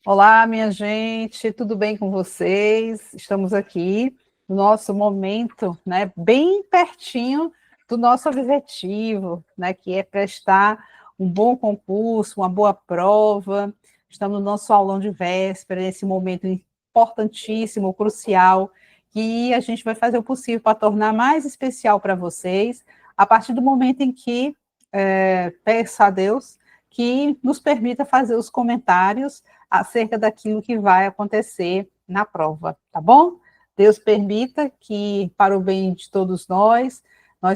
Olá, minha gente, tudo bem com vocês? Estamos aqui no nosso momento, né, bem pertinho do nosso objetivo, né, que é prestar um bom concurso, uma boa prova. Estamos no nosso aulão de véspera, nesse momento importantíssimo, crucial, que a gente vai fazer o possível para tornar mais especial para vocês, a partir do momento em que peço a Deus que nos permita fazer os comentários acerca daquilo que vai acontecer na prova, tá bom? Deus permita que, para o bem de todos nós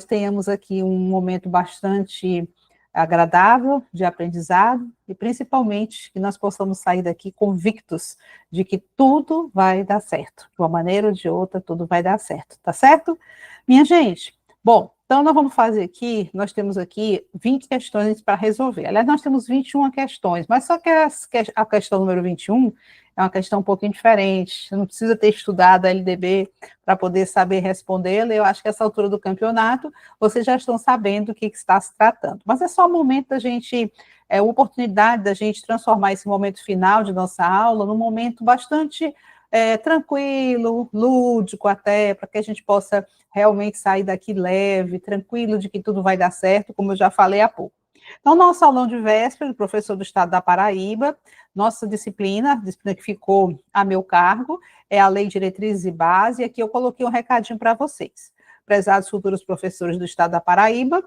tenhamos aqui um momento bastante agradável de aprendizado e, principalmente, que nós possamos sair daqui convictos de que tudo vai dar certo. De uma maneira ou de outra, tudo vai dar certo, tá certo? Minha gente, bom, então nós vamos fazer aqui, nós temos aqui 20 questões para resolver. Aliás, nós temos 21 questões, mas só que a questão número 21 é uma questão um pouquinho diferente. Você não precisa ter estudado a LDB para poder saber respondê-la. Eu acho que essa altura do campeonato, vocês já estão sabendo do que está se tratando. Mas é só o momento da gente, oportunidade da gente transformar esse momento final de nossa aula num momento bastante tranquilo, lúdico até, para que a gente possa realmente sair daqui leve, tranquilo de que tudo vai dar certo, como eu já falei há pouco. Então, nosso aulão de véspera, do professor do Estado da Paraíba, nossa disciplina, a disciplina que ficou a meu cargo, é a Lei de Diretrizes e Base, e aqui eu coloquei um recadinho para vocês. Prezados futuros professores do Estado da Paraíba,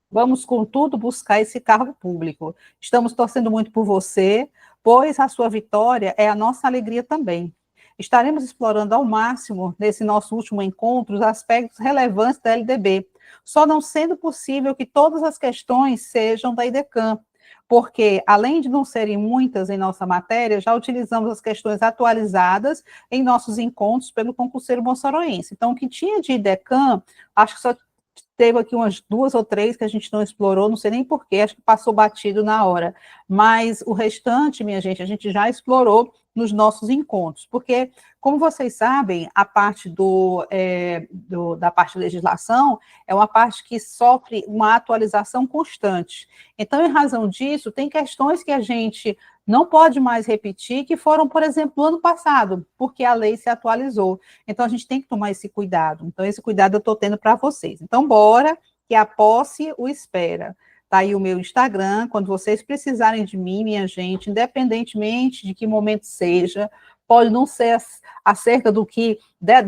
vamos, contudo, buscar esse cargo público. Estamos torcendo muito por você, pois a sua vitória é a nossa alegria também. Estaremos explorando ao máximo, nesse nosso último encontro, os aspectos relevantes da LDB, só não sendo possível que todas as questões sejam da IDECAM, porque, além de não serem muitas em nossa matéria, já utilizamos as questões atualizadas em nossos encontros pelo concurseiro moçoroense. Então, o que tinha de IDECAM, acho que só teve aqui umas duas ou três que a gente não explorou, não sei nem porquê, acho que passou batido na hora. Mas o restante, minha gente, a gente já explorou nos nossos encontros, porque, como vocês sabem, a parte da parte de legislação é uma parte que sofre uma atualização constante. Então, em razão disso, tem questões que a gente não pode mais repetir, que foram, por exemplo, no ano passado, porque a lei se atualizou. Então, a gente tem que tomar esse cuidado. Então, esse cuidado eu estou tendo para vocês. Então, bora, que a posse o espera. Está aí o meu Instagram, quando vocês precisarem de mim, minha gente, independentemente de que momento seja, pode não ser acerca do que,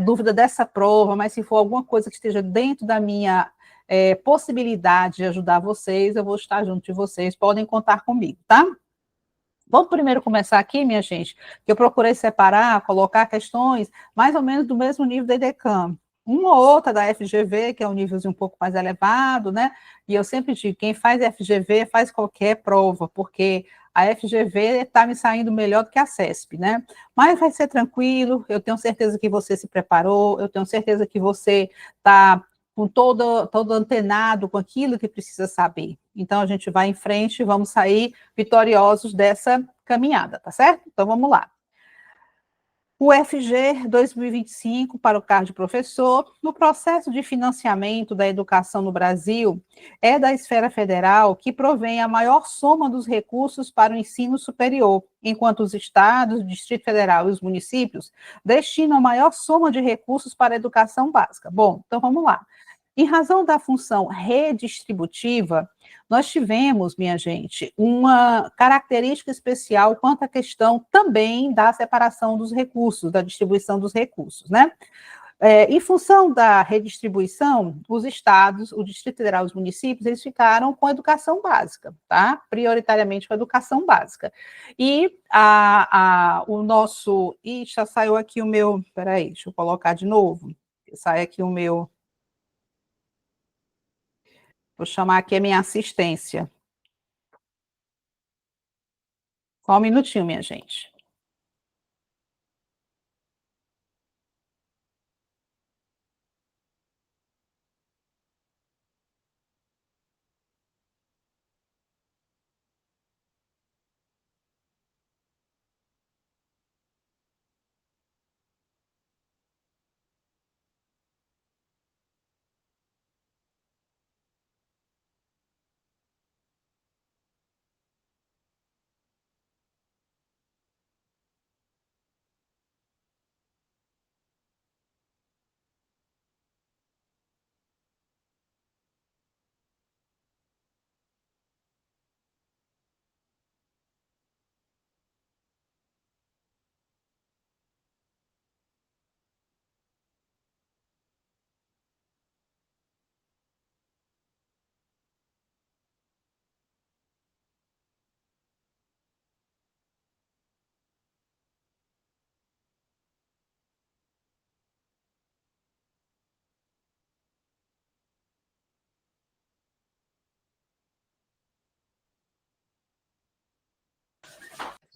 dúvida dessa prova, mas se for alguma coisa que esteja dentro da minha possibilidade de ajudar vocês, eu vou estar junto de vocês, podem contar comigo, tá? Vamos primeiro começar aqui, minha gente, que eu procurei separar, colocar questões mais ou menos do mesmo nível da EDECAM. Uma ou outra da FGV, que é um nívelzinho um pouco mais elevado, né? E eu sempre digo, quem faz FGV faz qualquer prova, porque a FGV está me saindo melhor do que a CESP, né? Mas vai ser tranquilo, eu tenho certeza que você se preparou, eu tenho certeza que você está com todo antenado com aquilo que precisa saber. Então, a gente vai em frente e vamos sair vitoriosos dessa caminhada, tá certo? Então, vamos lá. O FG 2025 para o cargo de professor, no processo de financiamento da educação no Brasil, é da esfera federal que provém a maior soma dos recursos para o ensino superior, enquanto os estados, o Distrito Federal e os municípios destinam a maior soma de recursos para a educação básica. Bom, então vamos lá. Em razão da função redistributiva, nós tivemos, minha gente, uma característica especial quanto à questão também da separação dos recursos, da distribuição dos recursos, né? Em função da redistribuição, os estados, o Distrito Federal e os municípios, eles ficaram com a educação básica, tá? Prioritariamente com a educação básica. E o nosso... Ih, já saiu aqui o meu... Peraí, deixa eu colocar de novo. Sai aqui o meu... Vou chamar aqui a minha assistência. Só um minutinho, minha gente.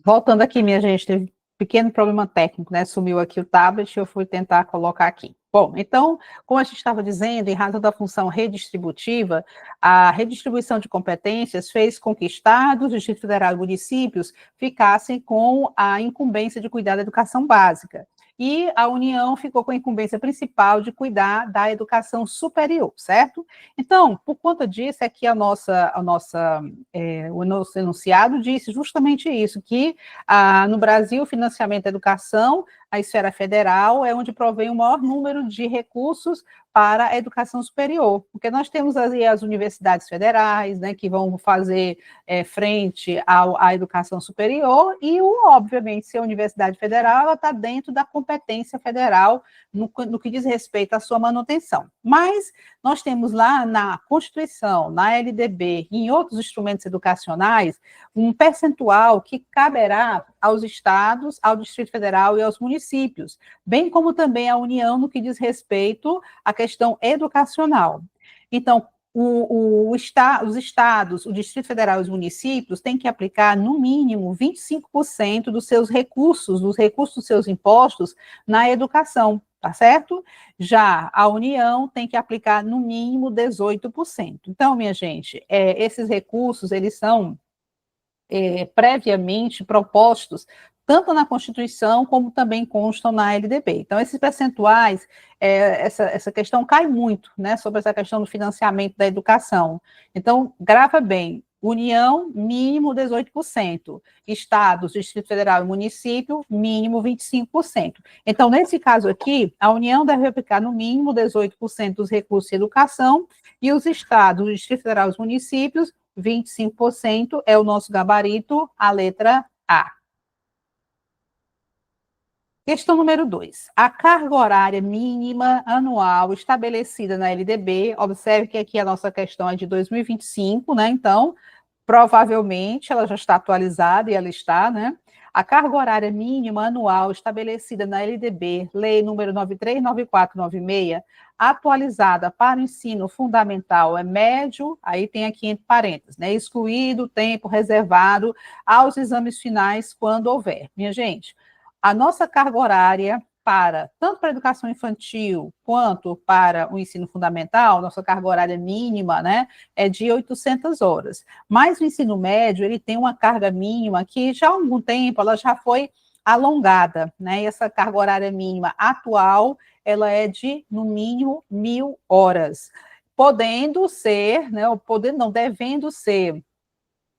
Voltando aqui, minha gente, teve um pequeno problema técnico, né? Sumiu aqui o tablet, eu fui tentar colocar aqui. Bom, então, como a gente estava dizendo, em razão da função redistributiva, a redistribuição de competências fez com que estados, Distrito Federal e municípios ficassem com a incumbência de cuidar da educação básica. E a União ficou com a incumbência principal de cuidar da educação superior, certo? Então, por conta disso, é que o nosso enunciado disse justamente isso, que no Brasil o financiamento da educação, a esfera federal, é onde provém o maior número de recursos para a educação superior, porque nós temos aí as universidades federais, né, que vão fazer frente à educação superior, e, obviamente, se a universidade federal, ela está dentro da competência federal no que diz respeito à sua manutenção. Mas nós temos lá na Constituição, na LDB e em outros instrumentos educacionais, um percentual que caberá aos estados, ao Distrito Federal e aos municípios, bem como também à União no que diz respeito à questão educacional. Então, os estados, o Distrito Federal e os municípios têm que aplicar, no mínimo, 25% dos seus recursos, dos recursos dos seus impostos, na educação, tá certo? Já a União tem que aplicar, no mínimo, 18%. Então, minha gente, esses recursos, eles são previamente propostos tanto na Constituição como também constam na LDB. Então, esses percentuais, essa questão cai muito, né, sobre essa questão do financiamento da educação. Então, grava bem, União, mínimo 18%, Estados, Distrito Federal e município, mínimo 25%. Então, nesse caso aqui, a União deve aplicar no mínimo 18% dos recursos de educação e os Estados, o Distrito Federal e os municípios, 25% é o nosso gabarito, a letra A. Questão número 2. A carga horária mínima anual estabelecida na LDB, observe que aqui a nossa questão é de 2025, né? Então, provavelmente ela já está atualizada e ela está, né? A carga horária mínima anual estabelecida na LDB, Lei número 939496, atualizada para o ensino fundamental é médio, aí tem aqui entre parênteses, né? Excluído o tempo reservado aos exames finais quando houver. Minha gente, a nossa carga horária tanto para a educação infantil quanto para o ensino fundamental, nossa carga horária mínima, né, é de 800 horas. Mas o ensino médio, ele tem uma carga mínima que já há algum tempo ela já foi alongada, né, e essa carga horária mínima atual, ela é de, no mínimo, 1.000 horas, podendo ser, né, devendo ser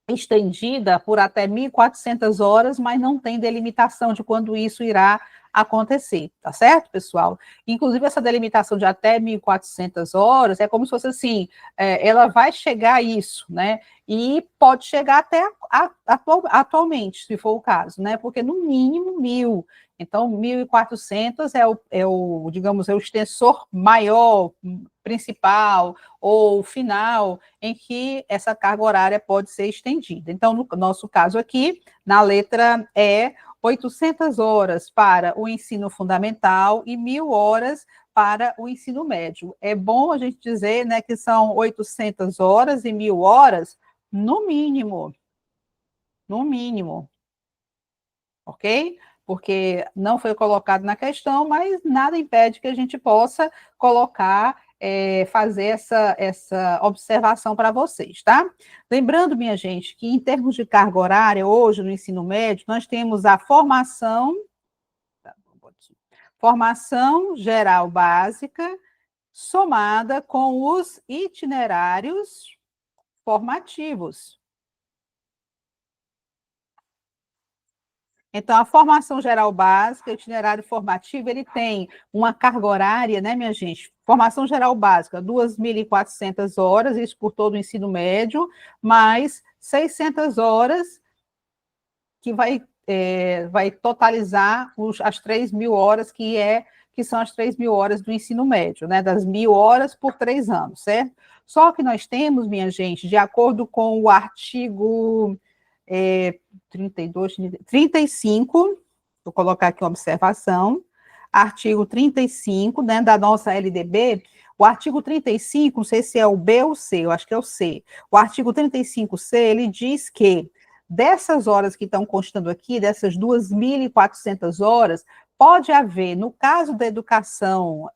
estendida por até 1.400 horas, mas não tem delimitação de quando isso irá acontecer, tá certo, pessoal? Inclusive, essa delimitação de até 1.400 horas é como se fosse assim, ela vai chegar a isso, né? E pode chegar até atualmente, se for o caso, né? Porque no mínimo 1.000. Então, 1.400 digamos, é o extensor maior, principal ou final, em que essa carga horária pode ser estendida. Então, no nosso caso aqui, na letra E, 800 horas para o ensino fundamental e 1.000 horas para o ensino médio. É bom a gente dizer, né, que são 800 horas e 1.000 horas no mínimo. No mínimo. Ok? Porque não foi colocado na questão, mas nada impede que a gente possa colocar, fazer essa observação para vocês, tá? Lembrando, minha gente, que em termos de carga horária, hoje no ensino médio, nós temos a formação geral básica, somada com os itinerários formativos. Então, a formação geral básica, o itinerário formativo, ele tem uma carga horária, né, minha gente? Formação geral básica, 2.400 horas, isso por todo o ensino médio, mais 600 horas, que vai totalizar as 3.000 horas, que são as 3.000 horas do ensino médio, né? Das 1.000 horas por 3 anos, certo? Só que nós temos, minha gente, de acordo com o artigo 35, vou colocar aqui uma observação, artigo 35, né, da nossa LDB, o artigo 35, não sei se é o B ou o C, eu acho que é o C, o artigo 35C, ele diz que dessas horas que estão constando aqui, dessas 2.400 horas, pode haver, no caso da educação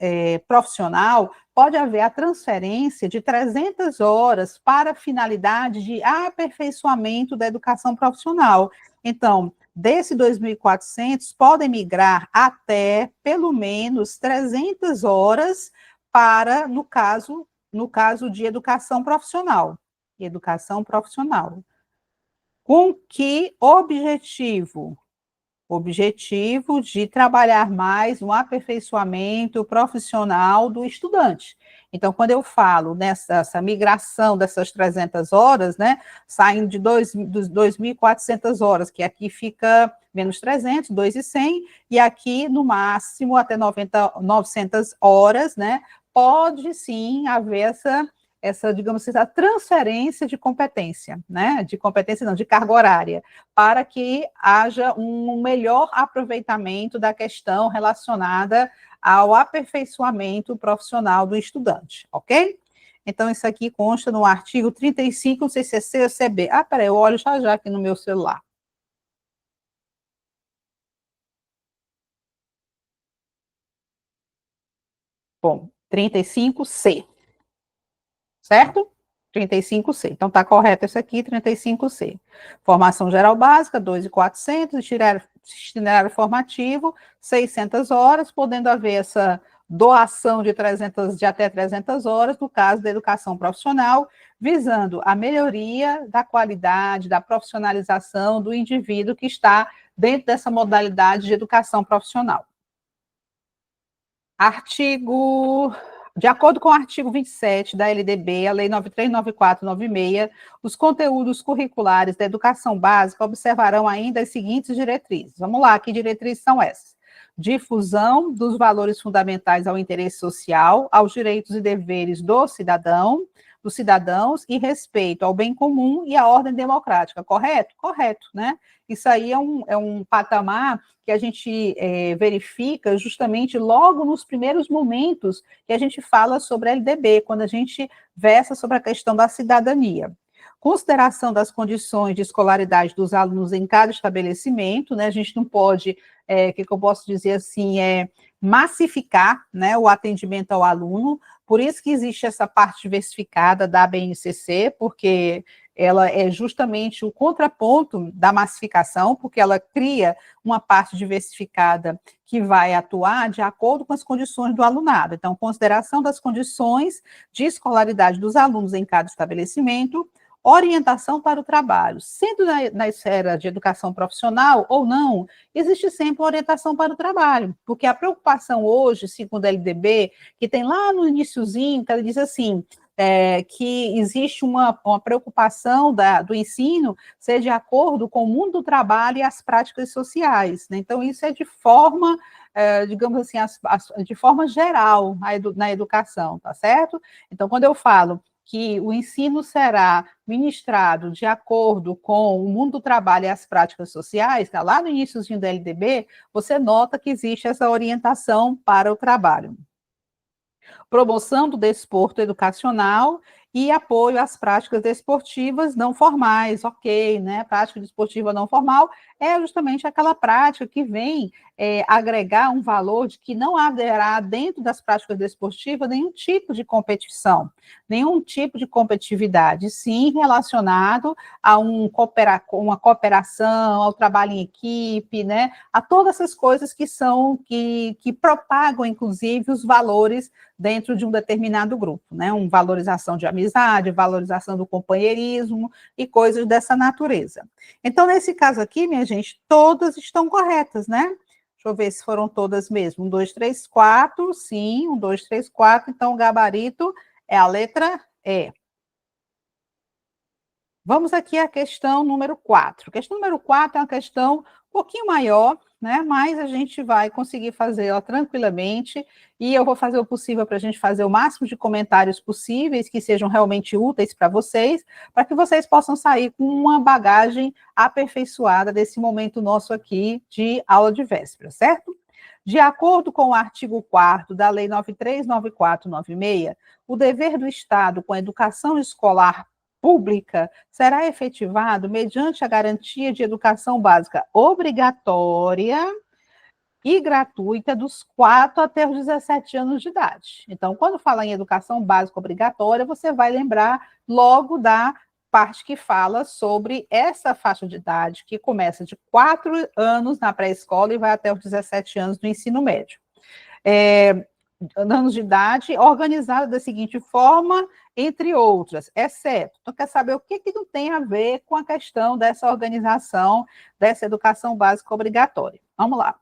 profissional, pode haver a transferência de 300 horas para a finalidade de aperfeiçoamento da educação profissional. Então, desse 2.400, podem migrar até, pelo menos, 300 horas para, no caso de educação profissional. Educação profissional. Com que objetivo? Objetivo de trabalhar mais no aperfeiçoamento profissional do estudante. Então, quando eu falo nessa migração dessas 300 horas, né, saindo de 2.400 horas, que aqui fica menos 300, 2.100, e aqui, no máximo, até 900 horas, né, pode sim haver essa, digamos assim, essa transferência de competência, né? De competência não, de carga horária, para que haja um melhor aproveitamento da questão relacionada ao aperfeiçoamento profissional do estudante, ok? Então, isso aqui consta no artigo 35, não sei se é C ou se é B. Ah, peraí, eu olho já aqui no meu celular. Bom, 35C. Certo? 35C. Então, está correto esse aqui, 35C. Formação geral básica, 2.400, itinerário formativo, 600 horas, podendo haver essa doação de até 300 horas, no caso da educação profissional, visando a melhoria da qualidade, da profissionalização do indivíduo que está dentro dessa modalidade de educação profissional. De acordo com o artigo 27 da LDB, a Lei 939496, os conteúdos curriculares da educação básica observarão ainda as seguintes diretrizes. Vamos lá, que diretrizes são essas? Difusão dos valores fundamentais ao interesse social, aos direitos e deveres dos cidadãos e respeito ao bem comum e à ordem democrática, correto? Correto, né? Isso aí é um patamar que a gente verifica justamente logo nos primeiros momentos que a gente fala sobre a LDB, quando a gente versa sobre a questão da cidadania. Consideração das condições de escolaridade dos alunos em cada estabelecimento, né? A gente não pode, que eu posso dizer assim, massificar, né, o atendimento ao aluno, por isso que existe essa parte diversificada da ABNCC, porque ela é justamente o contraponto da massificação, porque ela cria uma parte diversificada que vai atuar de acordo com as condições do alunado. Então, consideração das condições de escolaridade dos alunos em cada estabelecimento, orientação para o trabalho. Sendo na esfera de educação profissional ou não, existe sempre uma orientação para o trabalho, porque a preocupação hoje, segundo a LDB, que tem lá no iniciozinho, que ela diz assim, que existe uma preocupação do ensino ser de acordo com o mundo do trabalho e as práticas sociais, né? Então, isso é de forma, digamos assim, de forma geral na educação, tá certo? Então, quando eu falo que o ensino será ministrado de acordo com o mundo do trabalho e as práticas sociais, tá lá no iníciozinho da LDB, você nota que existe essa orientação para o trabalho. Promoção do desporto educacional e apoio às práticas desportivas não formais, ok, né? Prática desportiva não formal é justamente aquela prática que vem agregar um valor de que não haverá dentro das práticas desportivas nenhum tipo de competição, nenhum tipo de competitividade, sim relacionado a uma cooperação, ao trabalho em equipe, né? A todas essas coisas que propagam, inclusive, os valores dentro de um determinado grupo, né? Uma valorização de amizade, valorização do companheirismo e coisas dessa natureza. Então, nesse caso aqui, minha gente, todas estão corretas, né? Deixa eu ver se foram todas mesmo. 1, 2, 3, 4, sim, 1, 2, 3, 4. Então, o gabarito é a letra E. Vamos aqui à questão número 4. A questão número 4 é uma questão um pouquinho maior, né? Mas a gente vai conseguir fazê-la tranquilamente e eu vou fazer o possível para a gente fazer o máximo de comentários possíveis que sejam realmente úteis para vocês, para que vocês possam sair com uma bagagem aperfeiçoada desse momento nosso aqui de aula de véspera, certo? De acordo com o artigo 4º da Lei 939496, o dever do Estado com a educação escolar pública será efetivado mediante a garantia de educação básica obrigatória e gratuita dos 4 até os 17 anos de idade. Então, quando fala em educação básica obrigatória, você vai lembrar logo da parte que fala sobre essa faixa de idade, que começa de 4 anos na pré-escola e vai até os 17 anos do ensino médio. Anos de idade, organizada da seguinte forma, entre outras, exceto. Então, quer saber o que não tem a ver com a questão dessa organização, dessa educação básica obrigatória. Vamos lá.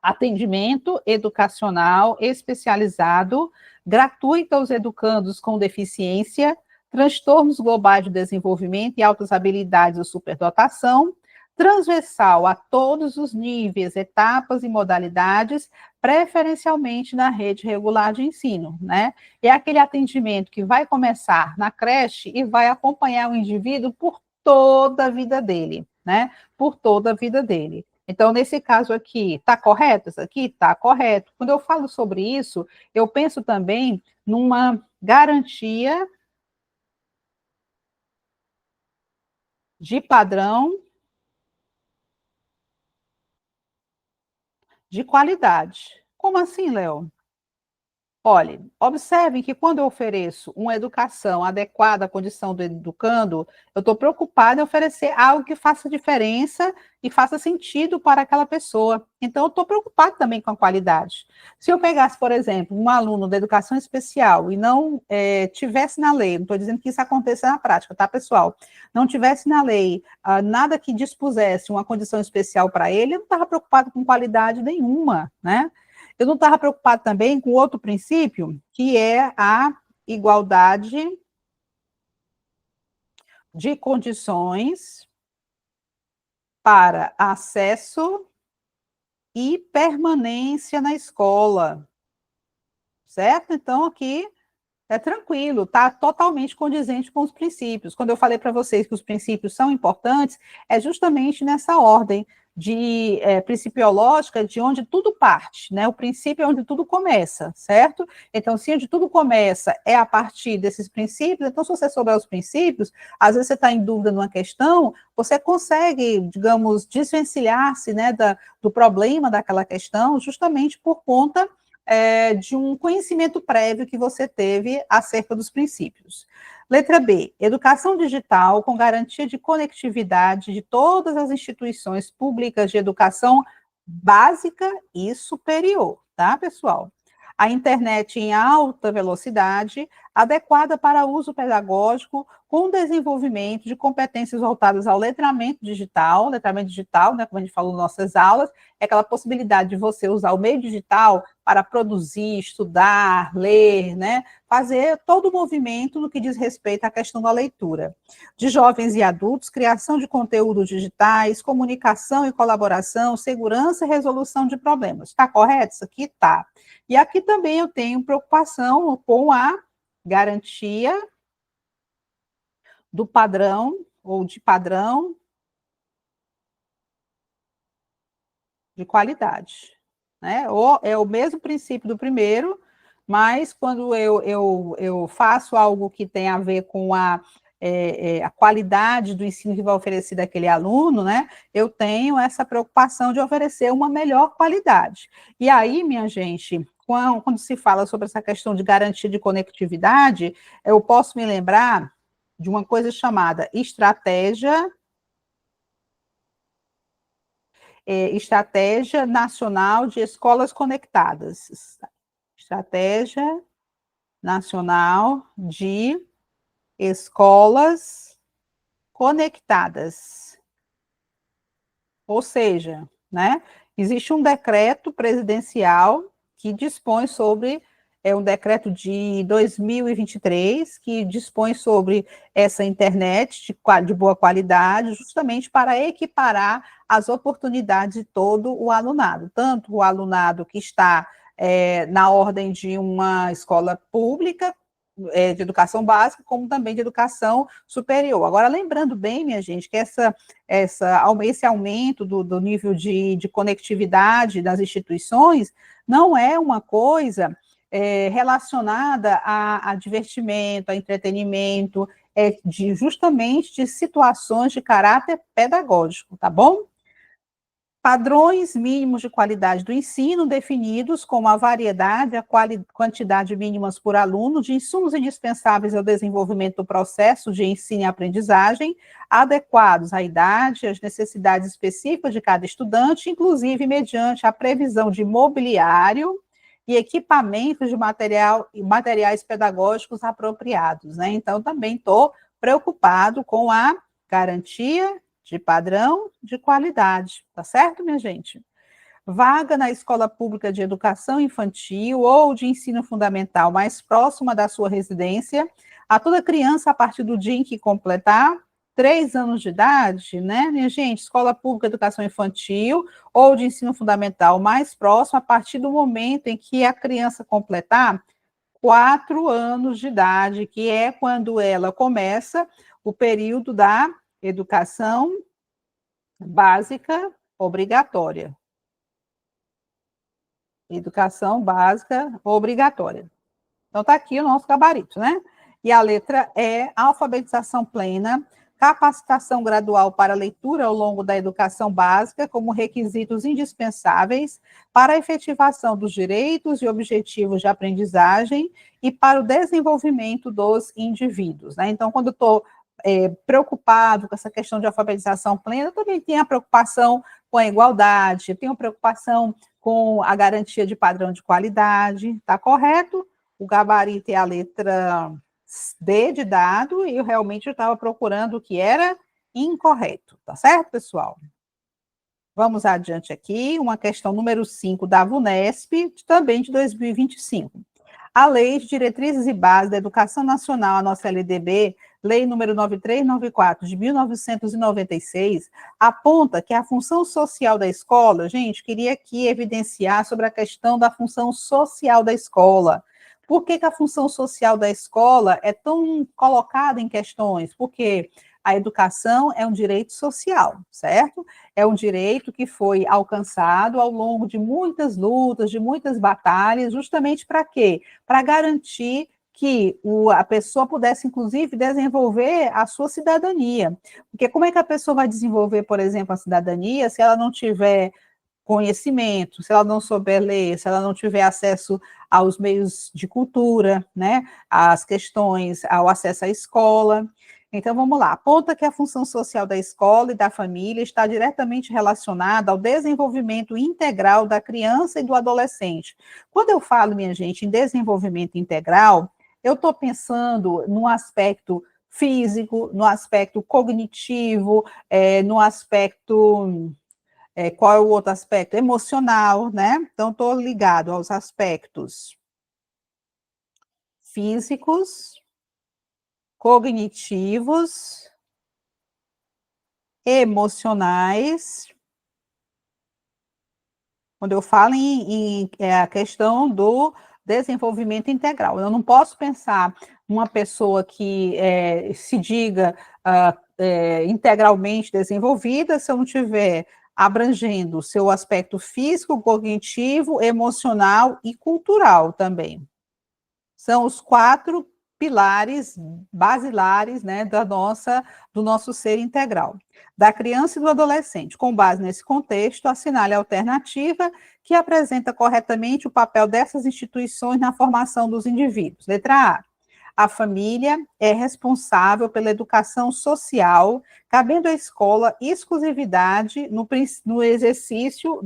Atendimento educacional especializado, gratuito aos educandos com deficiência, transtornos globais de desenvolvimento e altas habilidades ou superdotação, transversal a todos os níveis, etapas e modalidades, preferencialmente na rede regular de ensino, né? É aquele atendimento que vai começar na creche e vai acompanhar o indivíduo por toda a vida dele, né? Por toda a vida dele. Então, nesse caso aqui, está correto isso aqui? Está correto. Quando eu falo sobre isso, eu penso também numa garantia de padrão de qualidade. Como assim, Léo? Olhe, observem que quando eu ofereço uma educação adequada à condição do educando, eu estou preocupada em oferecer algo que faça diferença e faça sentido para aquela pessoa. Então, eu estou preocupada também com a qualidade. Se eu pegasse, por exemplo, um aluno da educação especial e não tivesse na lei, não estou dizendo que isso aconteça na prática, tá, pessoal? Não tivesse na lei nada que dispusesse uma condição especial para ele, eu não estava preocupado com qualidade nenhuma, né? Eu não estava preocupado também com outro princípio, que é a igualdade de condições para acesso e permanência na escola, certo? Então, aqui é tranquilo, está totalmente condizente com os princípios. Quando eu falei para vocês que os princípios são importantes, é justamente nessa ordem de principiológica, de onde tudo parte, né? O princípio é onde tudo começa, certo? Então, se onde tudo começa é a partir desses princípios, então, se você souber os princípios, às vezes você está em dúvida numa questão, você consegue, digamos, desvencilhar-se, né, do problema daquela questão, justamente por conta de um conhecimento prévio que você teve acerca dos princípios. Letra B, educação digital com garantia de conectividade de todas as instituições públicas de educação básica e superior, tá, pessoal? A internet em alta velocidade, adequada para uso pedagógico, com desenvolvimento de competências voltadas ao letramento digital, né, como a gente falou nas nossas aulas, é aquela possibilidade de você usar o meio digital para produzir, estudar, ler, né, fazer todo o movimento no que diz respeito à questão da leitura. De jovens e adultos, criação de conteúdos digitais, comunicação e colaboração, segurança e resolução de problemas. Está correto isso aqui? Tá. E aqui também eu tenho preocupação com a garantia do padrão, ou de padrão de qualidade, né? Ou é o mesmo princípio do primeiro, mas quando eu faço algo que tem a ver com a qualidade do ensino que vai oferecer daquele aluno, né? Eu tenho essa preocupação de oferecer uma melhor qualidade. E aí, minha gente, quando se fala sobre essa questão de garantia de conectividade, eu posso me lembrar de uma coisa chamada Estratégia Nacional de Escolas Conectadas. Estratégia Nacional de Escolas Conectadas. Ou seja, né, existe um decreto presidencial que dispõe sobre, um decreto de 2023, que dispõe sobre essa internet de boa qualidade, justamente para equiparar as oportunidades de todo o alunado, tanto o alunado que está na ordem de uma escola pública, de educação básica, como também de educação superior. Agora, lembrando bem, minha gente, que esse aumento do nível de conectividade das instituições não é uma coisa relacionada a divertimento, a entretenimento, justamente de situações de caráter pedagógico, tá bom? Padrões mínimos de qualidade do ensino definidos como a variedade, a quantidade mínimas por aluno de insumos indispensáveis ao desenvolvimento do processo de ensino e aprendizagem, adequados à idade, às necessidades específicas de cada estudante, inclusive mediante a previsão de mobiliário e equipamentos de materiais pedagógicos apropriados, né? Então, também estou preocupado com a garantia de padrão de qualidade, tá certo, minha gente? Vaga na escola pública de educação infantil ou de ensino fundamental mais próxima da sua residência, a toda criança a partir do dia em que completar 3 anos de idade, né, minha gente? Escola pública de educação infantil ou de ensino fundamental mais próximo a partir do momento em que a criança completar 4 anos de idade, que é quando ela começa o período da educação básica obrigatória. Educação básica obrigatória. Então, está aqui o nosso gabarito, né? E a letra E, alfabetização plena, capacitação gradual para leitura ao longo da educação básica como requisitos indispensáveis para a efetivação dos direitos e objetivos de aprendizagem e para o desenvolvimento dos indivíduos, né? Então, quando eu estou preocupado com essa questão de alfabetização plena, eu também tenho a preocupação com a igualdade, eu tenho preocupação com a garantia de padrão de qualidade, tá correto? O gabarito é a letra D de dado, e eu realmente estava procurando o que era incorreto, tá certo, pessoal? Vamos adiante aqui, uma questão número 5 da VUNESP, também de 2025. A Lei de Diretrizes e Bases da Educação Nacional, a nossa LDB, Lei número 9394, de 1996, aponta que a função social da escola, gente, queria aqui evidenciar sobre a questão da função social da escola. Por que a função social da escola é tão colocada em questões? Porque a educação é um direito social, certo? É um direito que foi alcançado ao longo de muitas lutas, de muitas batalhas, justamente para quê? Para garantir que a pessoa pudesse, inclusive, desenvolver a sua cidadania. Porque como é que a pessoa vai desenvolver, por exemplo, a cidadania se ela não tiver conhecimento, se ela não souber ler, se ela não tiver acesso aos meios de cultura, né, às questões, ao acesso à escola? Então, vamos lá. Aponta que a função social da escola e da família está diretamente relacionada ao desenvolvimento integral da criança e do adolescente. Quando eu falo, minha gente, em desenvolvimento integral, eu estou pensando no aspecto físico, no aspecto cognitivo, no aspecto, qual é o outro aspecto? Emocional, né? Então, estou ligado aos aspectos físicos, cognitivos, emocionais, quando eu falo a questão do desenvolvimento integral. Eu não posso pensar numa pessoa que se diga integralmente desenvolvida se eu não tiver abrangendo o seu aspecto físico, cognitivo, emocional e cultural também. São os 4 pilares basilares, né, do nosso ser integral, da criança e do adolescente. Com base nesse contexto, assinale a alternativa que apresenta corretamente o papel dessas instituições na formação dos indivíduos. Letra A. A família é responsável pela educação social, cabendo à escola exclusividade no exercício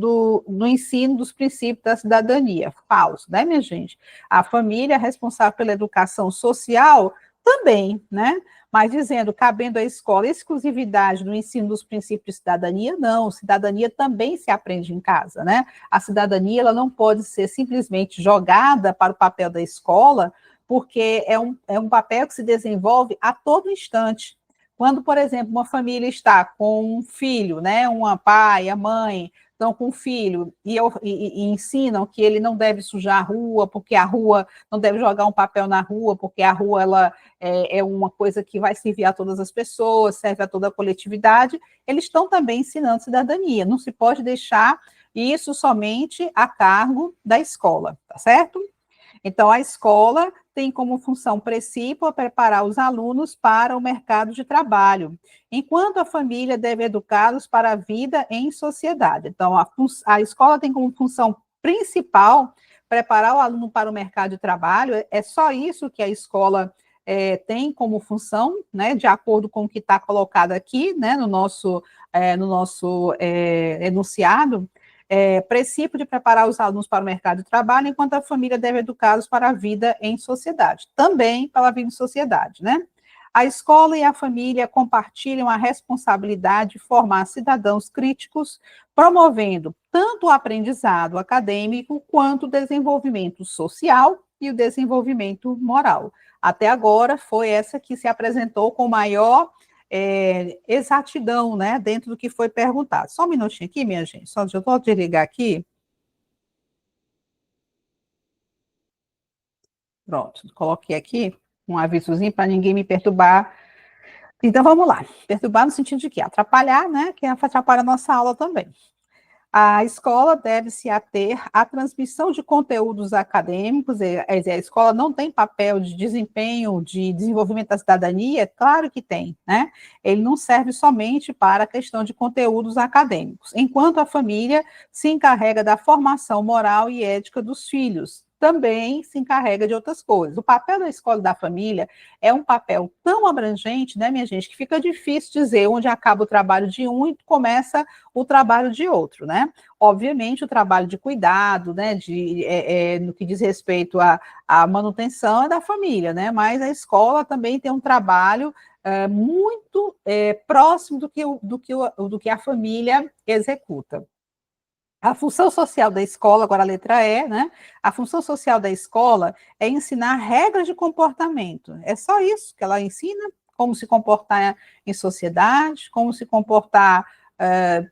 no ensino dos princípios da cidadania. Falso, né, minha gente? A família é responsável pela educação social também, né? Mas dizendo, cabendo à escola exclusividade no ensino dos princípios de cidadania, não. Cidadania também se aprende em casa, né? A cidadania, ela não pode ser simplesmente jogada para o papel da escola, porque é um papel que se desenvolve a todo instante. Quando, por exemplo, uma família está com um filho, né, uma pai, a mãe, estão com um filho e ensinam que ele não deve sujar a rua, porque a rua não deve jogar um papel na rua, porque a rua ela é uma coisa que vai servir a todas as pessoas, serve a toda a coletividade, eles estão também ensinando cidadania. Não se pode deixar isso somente a cargo da escola, tá certo? Então, a escola tem como função principal preparar os alunos para o mercado de trabalho, enquanto a família deve educá-los para a vida em sociedade. Então, a escola tem como função principal preparar o aluno para o mercado de trabalho, é só isso que a escola tem como função, né, de acordo com o que está colocado aqui, né, no nosso enunciado, princípio de preparar os alunos para o mercado de trabalho, enquanto a família deve educá-los para a vida em sociedade, também para a vida em sociedade, né? A escola e a família compartilham a responsabilidade de formar cidadãos críticos, promovendo tanto o aprendizado acadêmico quanto o desenvolvimento social e o desenvolvimento moral. Até agora foi essa que se apresentou com maior exatidão, né, dentro do que foi perguntado. Só um minutinho aqui, minha gente, só deixa eu vou desligar aqui. Pronto, coloquei aqui um avisozinho para ninguém me perturbar. Então, vamos lá. Perturbar no sentido de quê? Atrapalhar, né, que atrapalha a nossa aula também. A escola deve se ater à transmissão de conteúdos acadêmicos, a escola não tem papel de desempenho, de desenvolvimento da cidadania? Claro que tem, né? Ele não serve somente para a questão de conteúdos acadêmicos, enquanto a família se encarrega da formação moral e ética dos filhos, também se encarrega de outras coisas. O papel da escola e da família é um papel tão abrangente, né, minha gente, que fica difícil dizer onde acaba o trabalho de um e começa o trabalho de outro, né? Obviamente, o trabalho de cuidado, né, no que diz respeito à manutenção é da família, né? Mas a escola também tem um trabalho muito próximo do que a família executa. A função social da escola, agora a letra E, né? A função social da escola é ensinar regras de comportamento. É só isso que ela ensina, como se comportar em sociedade, como se comportar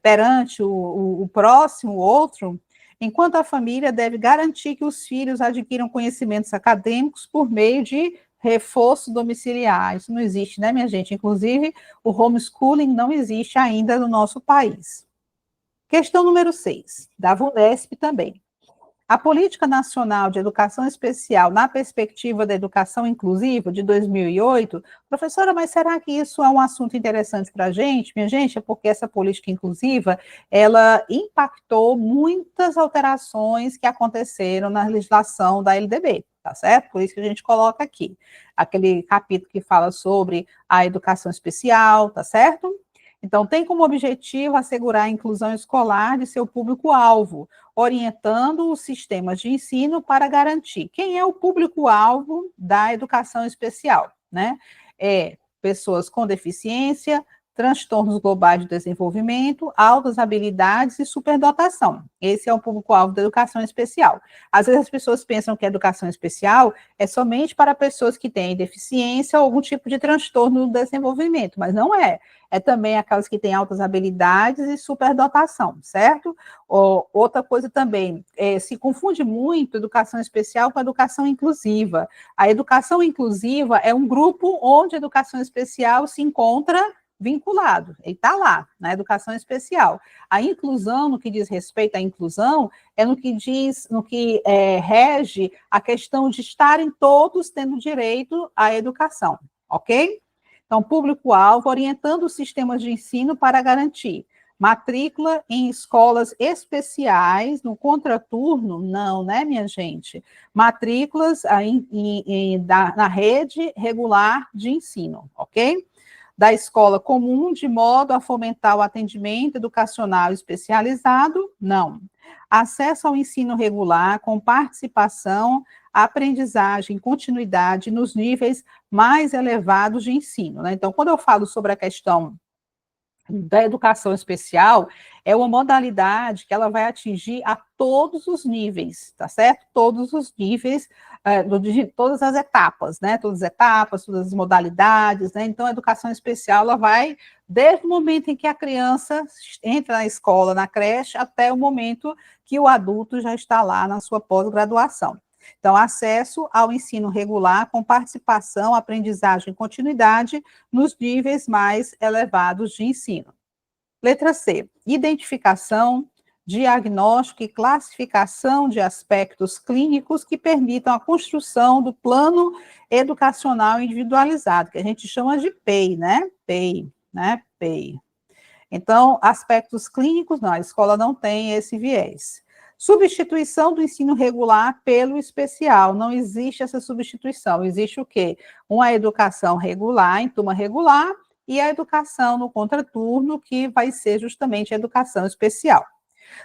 perante o próximo, o outro, enquanto a família deve garantir que os filhos adquiram conhecimentos acadêmicos por meio de reforço domiciliar. Isso não existe, né, minha gente? Inclusive, o homeschooling não existe ainda no nosso país. Questão número 6, da VUNESP também. A Política Nacional de Educação Especial na Perspectiva da Educação Inclusiva, de 2008, professora, mas será que isso é um assunto interessante para a gente? Minha gente, é porque essa política inclusiva, ela impactou muitas alterações que aconteceram na legislação da LDB, tá certo? Por isso que a gente coloca aqui, aquele capítulo que fala sobre a educação especial, tá certo? Então, tem como objetivo assegurar a inclusão escolar de seu público-alvo, orientando os sistemas de ensino para garantir quem é o público-alvo da educação especial, né? Pessoas com deficiência, transtornos globais de desenvolvimento, altas habilidades e superdotação. Esse é o público-alvo da educação especial. Às vezes as pessoas pensam que a educação especial é somente para pessoas que têm deficiência ou algum tipo de transtorno do desenvolvimento, mas não é. É também aquelas que têm altas habilidades e superdotação, certo? Outra coisa também, se confunde muito educação especial com educação inclusiva. A educação inclusiva é um grupo onde a educação especial se encontra vinculado, ele está lá, na educação especial. A inclusão, no que diz respeito à inclusão, é no que diz, rege a questão de estarem todos tendo direito à educação, ok? Então, público-alvo, orientando os sistemas de ensino para garantir matrícula em escolas especiais, no contraturno, não, né, minha gente? Matrículas na rede regular de ensino, ok? Da escola comum, de modo a fomentar o atendimento educacional especializado? Não. Acesso ao ensino regular, com participação, aprendizagem, continuidade nos níveis mais elevados de ensino, né? Então, quando eu falo sobre a questão da educação especial, é uma modalidade que ela vai atingir a todos os níveis, tá certo? Todos os níveis, de todas as etapas, né? Todas as etapas, todas as modalidades, né? Então, a educação especial, ela vai desde o momento em que a criança entra na escola, na creche, até o momento que o adulto já está lá na sua pós-graduação. Então, acesso ao ensino regular com participação, aprendizagem e continuidade nos níveis mais elevados de ensino. Letra C, identificação, diagnóstico e classificação de aspectos clínicos que permitam a construção do plano educacional individualizado, que a gente chama de PEI, né? PEI, né? PEI. Então, aspectos clínicos, não, a escola não tem esse viés. Substituição do ensino regular pelo especial, não existe essa substituição, existe o quê? Uma educação regular, em turma regular, e a educação no contraturno, que vai ser justamente a educação especial,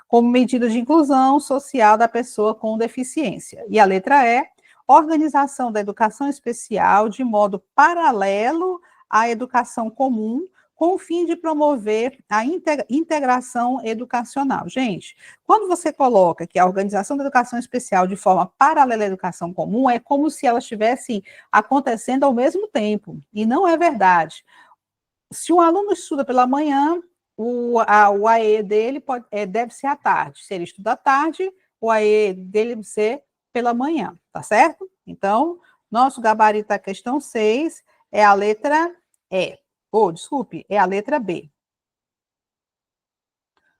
como medida de inclusão social da pessoa com deficiência. E a letra E, organização da educação especial de modo paralelo à educação comum, com o fim de promover a integração educacional. Gente, quando você coloca que a organização da educação especial de forma paralela à educação comum, é como se elas estivessem acontecendo ao mesmo tempo, e não é verdade. Se um aluno estuda pela manhã, o AE dele deve ser à tarde. Se ele estuda à tarde, o AE dele deve ser pela manhã, tá certo? Então, nosso gabarito da questão 6 é a letra E. Desculpe, é a letra B.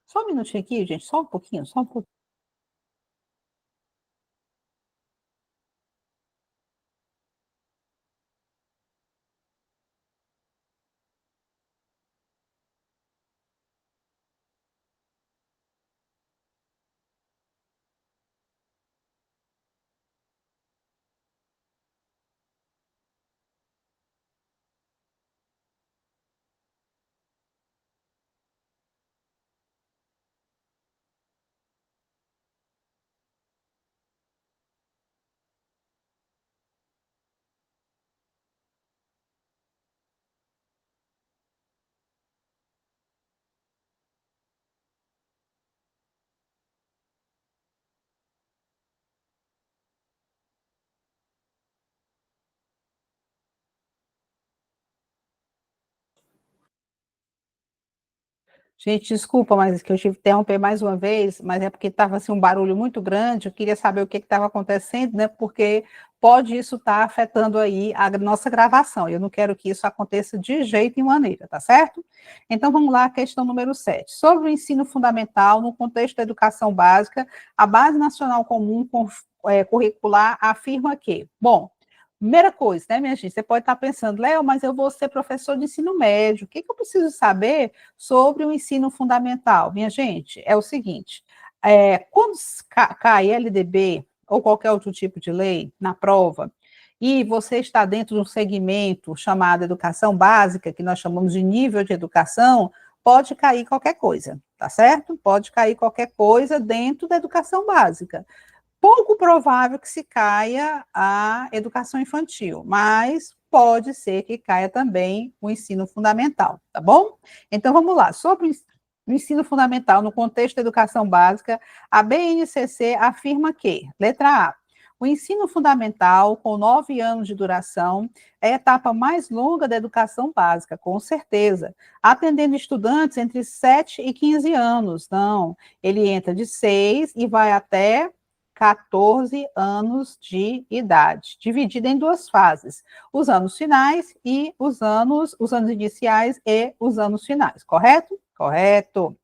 Só um minutinho aqui, gente, só um pouquinho, só um pouquinho. Gente, desculpa, mas que eu tive que interromper mais uma vez, mas é porque estava assim, um barulho muito grande, eu queria saber o que estava acontecendo, né? Porque pode isso estar afetando aí a nossa gravação. Eu não quero que isso aconteça de jeito e maneira, tá certo? Então vamos lá, questão número 7. Sobre o ensino fundamental, no contexto da educação básica, a Base Nacional Comum Curricular afirma que, bom, primeira coisa, né, minha gente? Você pode estar pensando, Léo, mas eu vou ser professor de ensino médio. O que eu preciso saber sobre o ensino fundamental? Minha gente, é o seguinte: quando cai LDB ou qualquer outro tipo de lei na prova, e você está dentro de um segmento chamado educação básica, que nós chamamos de nível de educação, pode cair qualquer coisa, tá certo? Pode cair qualquer coisa dentro da educação básica. Pouco provável que se caia a educação infantil, mas pode ser que caia também o ensino fundamental, tá bom? Então vamos lá, sobre o ensino fundamental no contexto da educação básica, a BNCC afirma que, letra A, o ensino fundamental, com 9 anos de duração, é a etapa mais longa da educação básica, com certeza, atendendo estudantes entre 7 e 15 anos. Não, ele entra de 6 e vai até 14 anos de idade, dividida em duas fases, os anos finais e os anos iniciais e os anos finais, correto? Correto.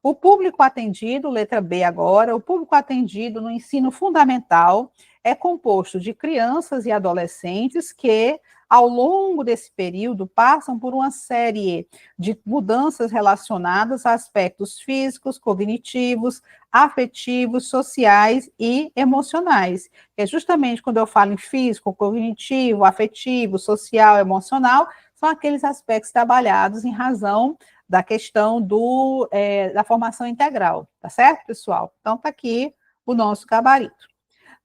O público atendido, letra B agora, o público atendido no ensino fundamental é composto de crianças e adolescentes que, ao longo desse período, passam por uma série de mudanças relacionadas a aspectos físicos, cognitivos, afetivos, sociais e emocionais. É justamente quando eu falo em físico, cognitivo, afetivo, social, emocional, são aqueles aspectos trabalhados em razão da questão da formação integral, tá certo, pessoal? Então, tá aqui o nosso gabarito.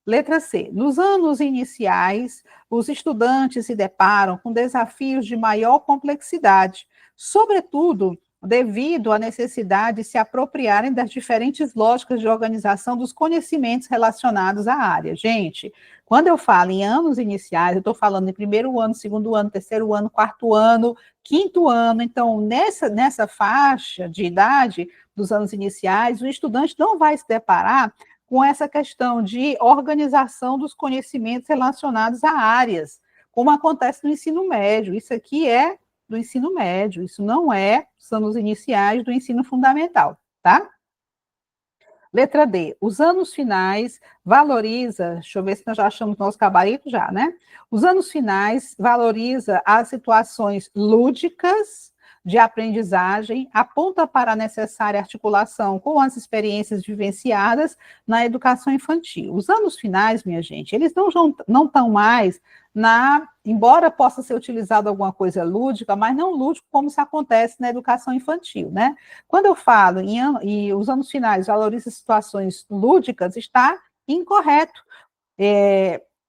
Letra C. Nos anos iniciais, os estudantes se deparam com desafios de maior complexidade, sobretudo devido à necessidade de se apropriarem das diferentes lógicas de organização dos conhecimentos relacionados à área. Gente, quando eu falo em anos iniciais, eu estou falando em primeiro ano, segundo ano, terceiro ano, quarto ano, quinto ano. Então, nessa faixa de idade dos anos iniciais, o estudante não vai se deparar com essa questão de organização dos conhecimentos relacionados a áreas, como acontece no ensino médio. Isso aqui é do ensino médio, isso não é, são os iniciais do ensino fundamental, tá? Letra D, os anos finais valoriza, deixa eu ver se nós já achamos nosso gabarito já, né? Os anos finais valoriza as situações lúdicas de aprendizagem, aponta para a necessária articulação com as experiências vivenciadas na educação infantil. Os anos finais, minha gente, eles não estão mais embora possa ser utilizado alguma coisa lúdica, mas não lúdico como se acontece na educação infantil, né? Quando eu falo em os anos finais valoriza situações lúdicas, está incorreto.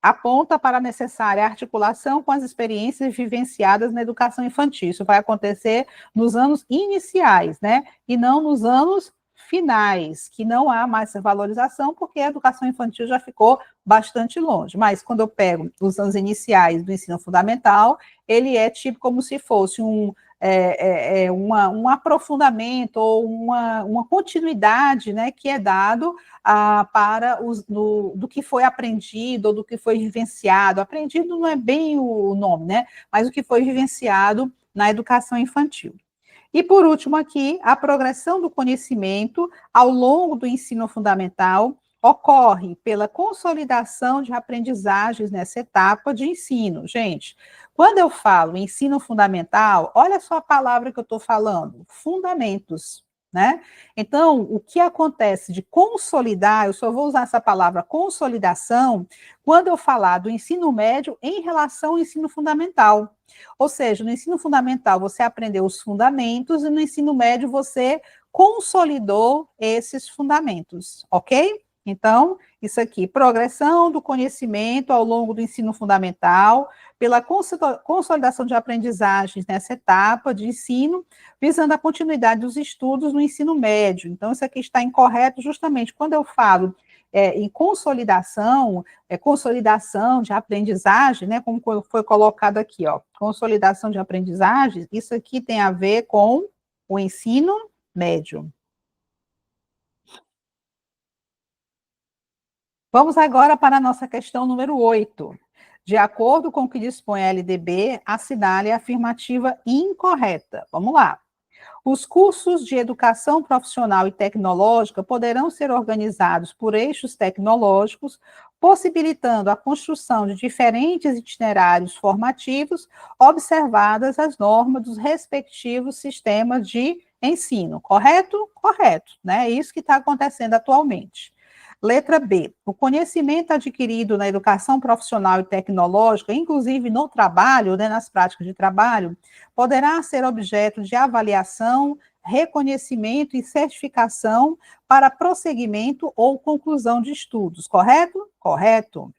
Aponta para a necessária articulação com as experiências vivenciadas na educação infantil. Isso vai acontecer nos anos iniciais, né? E não nos anos finais, que não há mais essa valorização, porque a educação infantil já ficou bastante longe. Mas quando eu pego os anos iniciais do ensino fundamental, ele é tipo como se fosse um aprofundamento ou uma continuidade, né, que é dado para do que foi aprendido ou do que foi vivenciado. Aprendido não é bem o nome, né, mas o que foi vivenciado na educação infantil. E, por último, aqui, a progressão do conhecimento ao longo do ensino fundamental ocorre pela consolidação de aprendizagens nessa etapa de ensino. Gente, quando eu falo ensino fundamental, olha só a palavra que eu estou falando: fundamentos. Né? Então, o que acontece de consolidar, eu só vou usar essa palavra consolidação quando eu falar do ensino médio em relação ao ensino fundamental. Ou seja, no ensino fundamental você aprendeu os fundamentos e no ensino médio você consolidou esses fundamentos, ok? Então, isso aqui, progressão do conhecimento ao longo do ensino fundamental, pela consolidação de aprendizagens nessa etapa de ensino, visando a continuidade dos estudos no ensino médio. Então, isso aqui está incorreto justamente quando eu falo em consolidação, consolidação de aprendizagem, né, como foi colocado aqui, ó, consolidação de aprendizagem, isso aqui tem a ver com o ensino médio. Vamos agora para a nossa questão número 8. De acordo com o que dispõe a LDB, assinale a afirmativa incorreta. Vamos lá. Os cursos de educação profissional e tecnológica poderão ser organizados por eixos tecnológicos, possibilitando a construção de diferentes itinerários formativos, observadas as normas dos respectivos sistemas de ensino. Correto? Correto, né? É isso que está acontecendo atualmente. Letra B. O conhecimento adquirido na educação profissional e tecnológica, inclusive no trabalho, né, nas práticas de trabalho, poderá ser objeto de avaliação, reconhecimento e certificação para prosseguimento ou conclusão de estudos. Correto? Correto.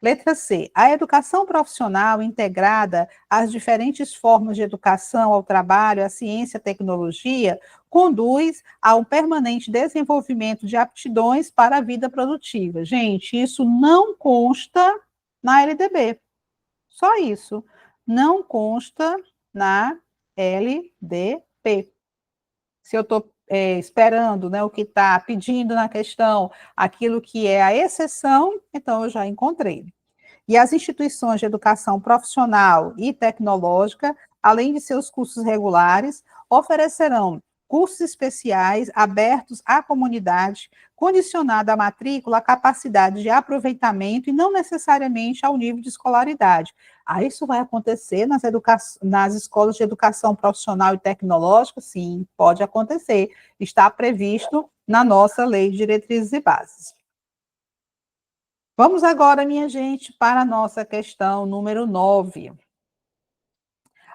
Letra C. A educação profissional integrada às diferentes formas de educação ao trabalho, à ciência e à tecnologia, conduz a um permanente desenvolvimento de aptidões para a vida produtiva. Gente, isso não consta na LDB. Só isso. Não consta na LDB. Se eu estou esperando, né, o que está pedindo na questão, aquilo que é a exceção, então eu já encontrei. E as instituições de educação profissional e tecnológica, além de seus cursos regulares, oferecerão cursos especiais abertos à comunidade, condicionado à matrícula, à capacidade de aproveitamento e não necessariamente ao nível de escolaridade. Isso vai acontecer nas escolas de educação profissional e tecnológica? Sim, pode acontecer. Está previsto na nossa Lei de Diretrizes e Bases. Vamos agora, minha gente, para a nossa questão número 9.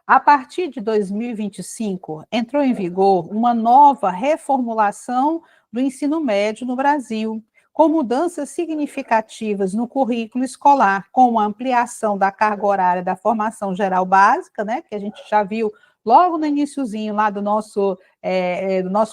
A partir de 2025, entrou em vigor uma nova reformulação do ensino médio no Brasil, com mudanças significativas no currículo escolar, com a ampliação da carga horária da formação geral básica, né, que a gente já viu logo no iniciozinho lá do nosso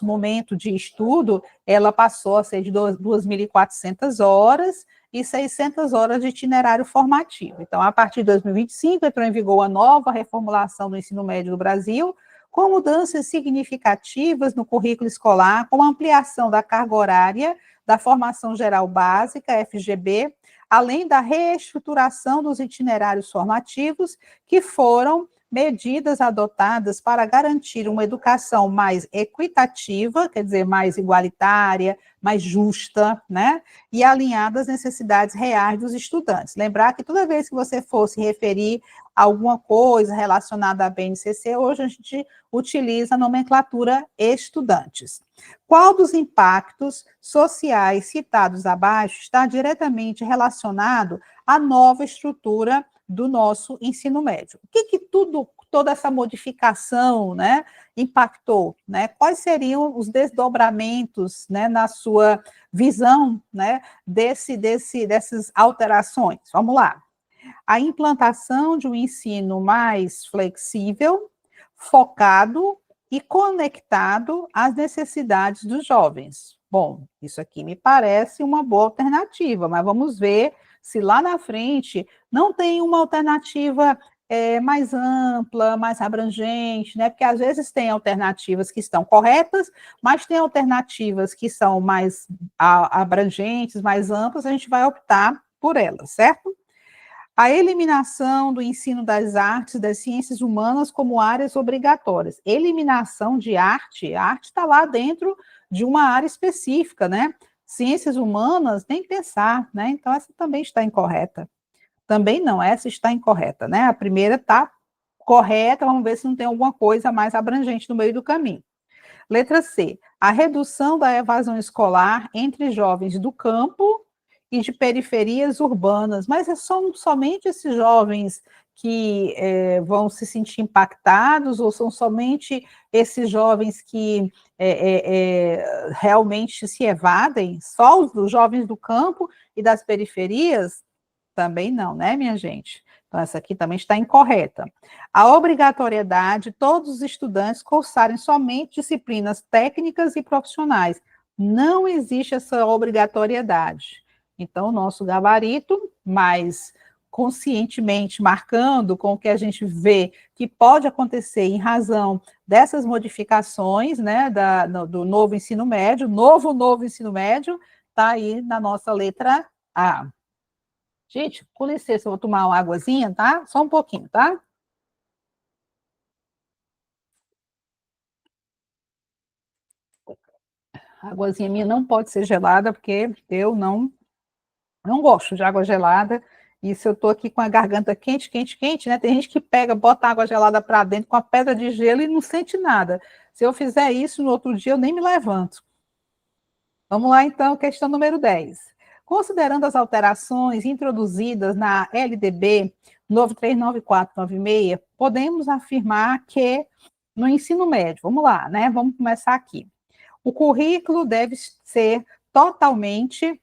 momento de estudo, ela passou a ser de 2.400 horas e 600 horas de itinerário formativo. Então, a partir de 2025, entrou em vigor a nova reformulação do ensino médio do Brasil, com mudanças significativas no currículo escolar, com ampliação da carga horária da formação geral básica, FGB, além da reestruturação dos itinerários formativos, que foram medidas adotadas para garantir uma educação mais equitativa, quer dizer, mais igualitária, mais justa, né? E alinhada às necessidades reais dos estudantes. Lembrar que toda vez que você for se referir a alguma coisa relacionada à BNCC, hoje a gente utiliza a nomenclatura estudantes. Qual dos impactos sociais citados abaixo está diretamente relacionado à nova estrutura do nosso ensino médio? O que toda essa modificação, né, impactou, né? Quais seriam os desdobramentos, né, na sua visão, né, dessas alterações? Vamos lá. A implantação de um ensino mais flexível, focado e conectado às necessidades dos jovens. Bom, isso aqui me parece uma boa alternativa, mas vamos ver se lá na frente não tem uma alternativa mais ampla, mais abrangente, né? Porque às vezes tem alternativas que estão corretas, mas tem alternativas que são mais abrangentes, mais amplas, a gente vai optar por elas, certo? A eliminação do ensino das artes e das ciências humanas como áreas obrigatórias. Eliminação de arte, a arte está lá dentro de uma área específica, né? Ciências humanas, nem pensar, né? Então, essa também está incorreta. Também não, essa está incorreta, né? A primeira está correta, vamos ver se não tem alguma coisa mais abrangente no meio do caminho. Letra C, a redução da evasão escolar entre jovens do campo e de periferias urbanas, mas são somente esses jovens que vão se sentir impactados, ou são somente esses jovens que realmente se evadem? Só os jovens do campo e das periferias? Também não, né, minha gente? Então, essa aqui também está incorreta. A obrigatoriedade de todos os estudantes cursarem somente disciplinas técnicas e profissionais. Não existe essa obrigatoriedade. Então, o nosso gabarito, mais conscientemente marcando com o que a gente vê que pode acontecer em razão dessas modificações, né, do novo ensino médio, novo ensino médio, está aí na nossa letra A. Gente, com licença, eu vou tomar uma águazinha, tá? Só um pouquinho, tá? A águazinha minha não pode ser gelada, porque eu não gosto de água gelada. E se eu tô aqui com a garganta quente, né? Tem gente que pega, bota água gelada para dentro com a pedra de gelo e não sente nada. Se eu fizer isso no outro dia, eu nem me levanto. Vamos lá, então, questão número 10. Considerando as alterações introduzidas na LDB 939496, podemos afirmar que no ensino médio, vamos lá, né? Vamos começar aqui. O currículo deve ser totalmente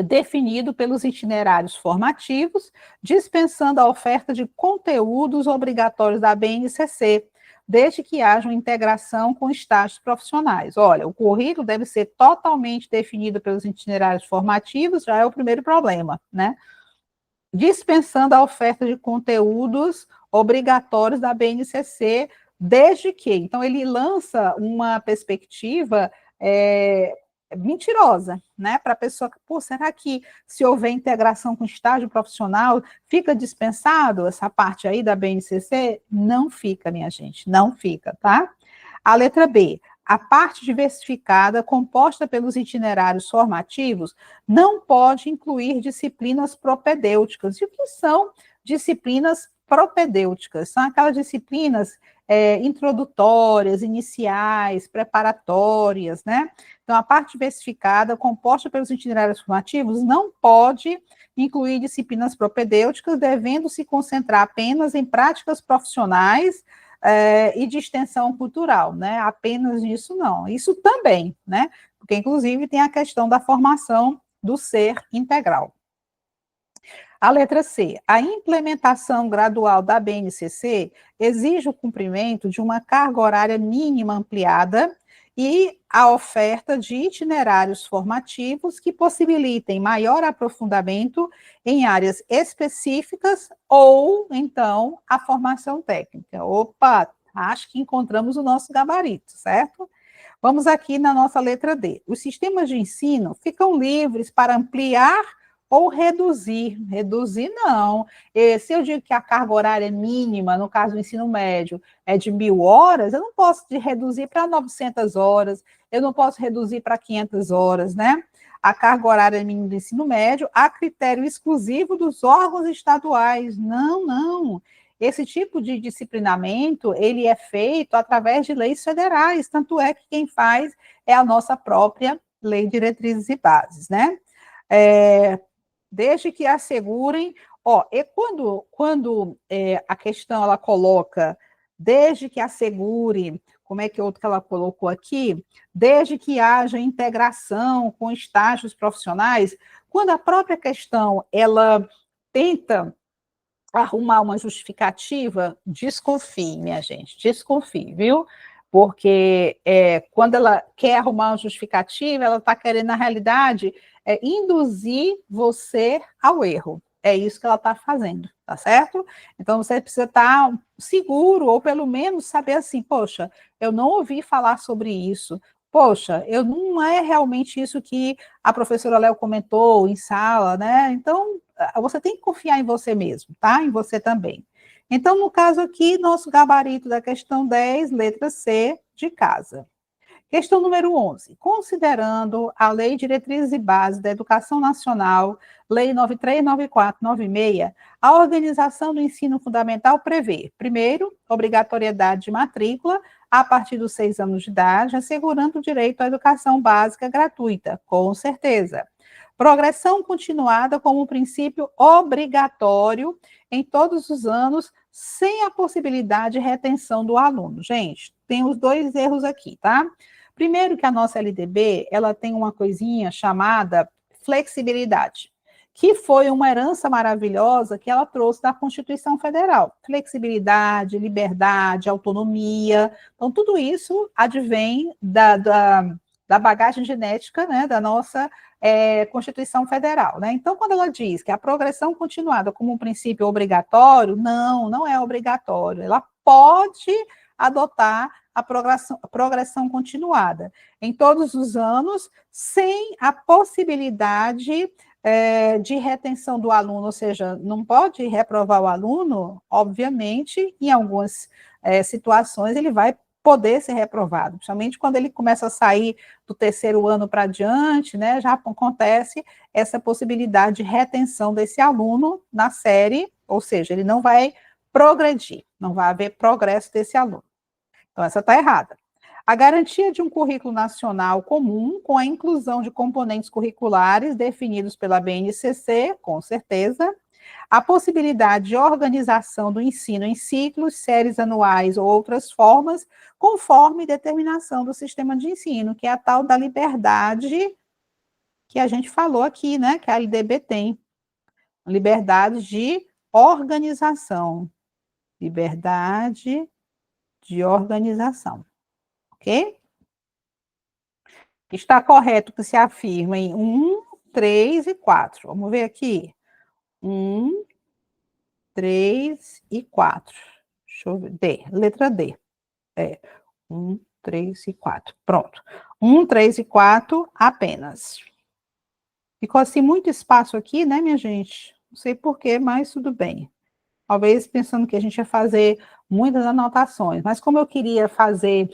definido pelos itinerários formativos, dispensando a oferta de conteúdos obrigatórios da BNCC, desde que haja uma integração com estágios profissionais. Olha, o currículo deve ser totalmente definido pelos itinerários formativos, já é o primeiro problema, né? Dispensando a oferta de conteúdos obrigatórios da BNCC, desde que. Então, ele lança uma perspectiva mentirosa, né? Para a pessoa que, pô, será que se houver integração com estágio profissional, fica dispensado essa parte aí da BNCC? Não fica, minha gente, não fica, tá? A letra B. A parte diversificada, composta pelos itinerários formativos, não pode incluir disciplinas propedêuticas. E o que são disciplinas propedêuticas? São aquelas disciplinas introdutórias, iniciais, preparatórias, né? Então, a parte diversificada, composta pelos itinerários formativos, não pode incluir disciplinas propedêuticas, devendo se concentrar apenas em práticas profissionais e de extensão cultural, né? Apenas isso não. Isso também, né? Porque, inclusive, tem a questão da formação do ser integral. A letra C. A implementação gradual da BNCC exige o cumprimento de uma carga horária mínima ampliada e a oferta de itinerários formativos que possibilitem maior aprofundamento em áreas específicas ou, então, a formação técnica. Opa, acho que encontramos o nosso gabarito, certo? Vamos aqui na nossa letra D. Os sistemas de ensino ficam livres para ampliar ou reduzir. Reduzir, não. E se eu digo que a carga horária mínima, no caso do ensino médio, é de 1.000 horas, eu não posso reduzir para 900 horas, eu não posso reduzir para 500 horas, né? A carga horária mínima do ensino médio a critério exclusivo dos órgãos estaduais. Não, não. Esse tipo de disciplinamento, ele é feito através de leis federais, tanto é que quem faz é a nossa própria Lei de Diretrizes e Bases, né? Desde que assegurem, e quando a questão ela coloca, desde que assegure, como é que outro que ela colocou aqui? Desde que haja integração com estágios profissionais, quando a própria questão ela tenta arrumar uma justificativa, desconfie, minha gente, desconfie, viu? Porque quando ela quer arrumar uma justificativa, ela está querendo, na realidade, induzir você ao erro. É isso que ela está fazendo, tá certo? Então, você precisa estar seguro, ou pelo menos saber assim, poxa, eu não ouvi falar sobre isso, poxa, não é realmente isso que a professora Léo comentou em sala, né? Então, você tem que confiar em você mesmo, tá? Em você também. Então, no caso aqui, nosso gabarito da questão 10, letra C, de casa. Questão número 11. Considerando a Lei de Diretrizes e Bases da Educação Nacional, Lei 939496, a organização do ensino fundamental prevê, primeiro, obrigatoriedade de matrícula a partir dos 6 anos de idade, assegurando o direito à educação básica gratuita, com certeza. Progressão continuada como um princípio obrigatório em todos os anos, sem a possibilidade de retenção do aluno. Gente, tem os dois erros aqui, tá? Primeiro que a nossa LDB, ela tem uma coisinha chamada flexibilidade, que foi uma herança maravilhosa que ela trouxe da Constituição Federal. Flexibilidade, liberdade, autonomia. Então, tudo isso advém da bagagem genética, né, da nossa Constituição Federal, né? Então, quando ela diz que a progressão continuada como um princípio obrigatório, não é obrigatório. Ela pode adotar a progressão continuada em todos os anos, sem a possibilidade de retenção do aluno, ou seja, não pode reprovar o aluno, obviamente, em algumas situações ele vai poder ser reprovado, principalmente quando ele começa a sair do terceiro ano para diante, né, já acontece essa possibilidade de retenção desse aluno na série, ou seja, ele não vai progredir, não vai haver progresso desse aluno. Então, essa está errada. A garantia de um currículo nacional comum, com a inclusão de componentes curriculares definidos pela BNCC, com certeza. A possibilidade de organização do ensino em ciclos, séries anuais ou outras formas, conforme determinação do sistema de ensino, que é a tal da liberdade que a gente falou aqui, né, que a LDB tem. Liberdade de organização. Liberdade de organização. Ok? Está correto que se afirma em 1, 3 e 4. Vamos ver aqui. 1, 3 e 4. Deixa eu ver. D, letra D. 1, 3 e 4. Pronto. 1, 3 e 4 apenas. Ficou assim muito espaço aqui, né, minha gente? Não sei porquê, mas tudo bem. Talvez pensando que a gente ia fazer muitas anotações, mas como eu queria fazer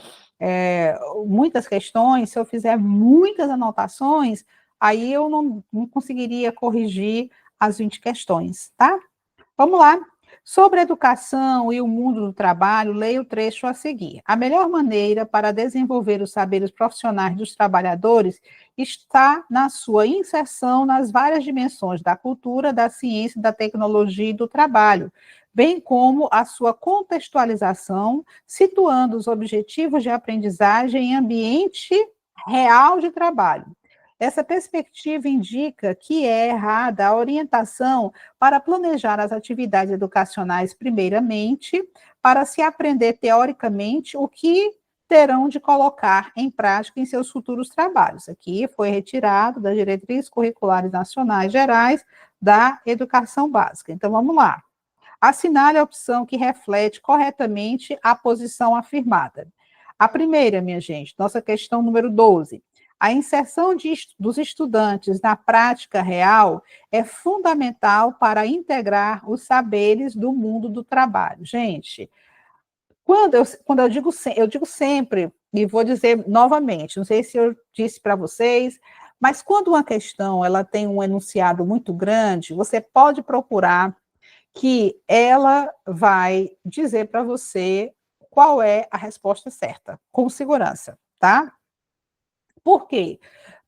muitas questões, se eu fizer muitas anotações, aí eu não conseguiria corrigir as 20 questões, tá? Vamos lá. Sobre a educação e o mundo do trabalho, leia o trecho a seguir. A melhor maneira para desenvolver os saberes profissionais dos trabalhadores está na sua inserção nas várias dimensões da cultura, da ciência, da tecnologia e do trabalho, bem como a sua contextualização, situando os objetivos de aprendizagem em ambiente real de trabalho. Essa perspectiva indica que é errada a orientação para planejar as atividades educacionais primeiramente, para se aprender teoricamente o que terão de colocar em prática em seus futuros trabalhos. Aqui foi retirado das diretrizes curriculares nacionais gerais da educação básica. Então, vamos lá. Assinale a opção que reflete corretamente a posição afirmada. A primeira, minha gente, nossa questão número 12. A inserção dos estudantes na prática real é fundamental para integrar os saberes do mundo do trabalho. Gente, quando eu digo sempre, e vou dizer novamente, não sei se eu disse para vocês, mas quando uma questão ela tem um enunciado muito grande, você pode procurar que ela vai dizer para você qual é a resposta certa, com segurança, tá? Por quê?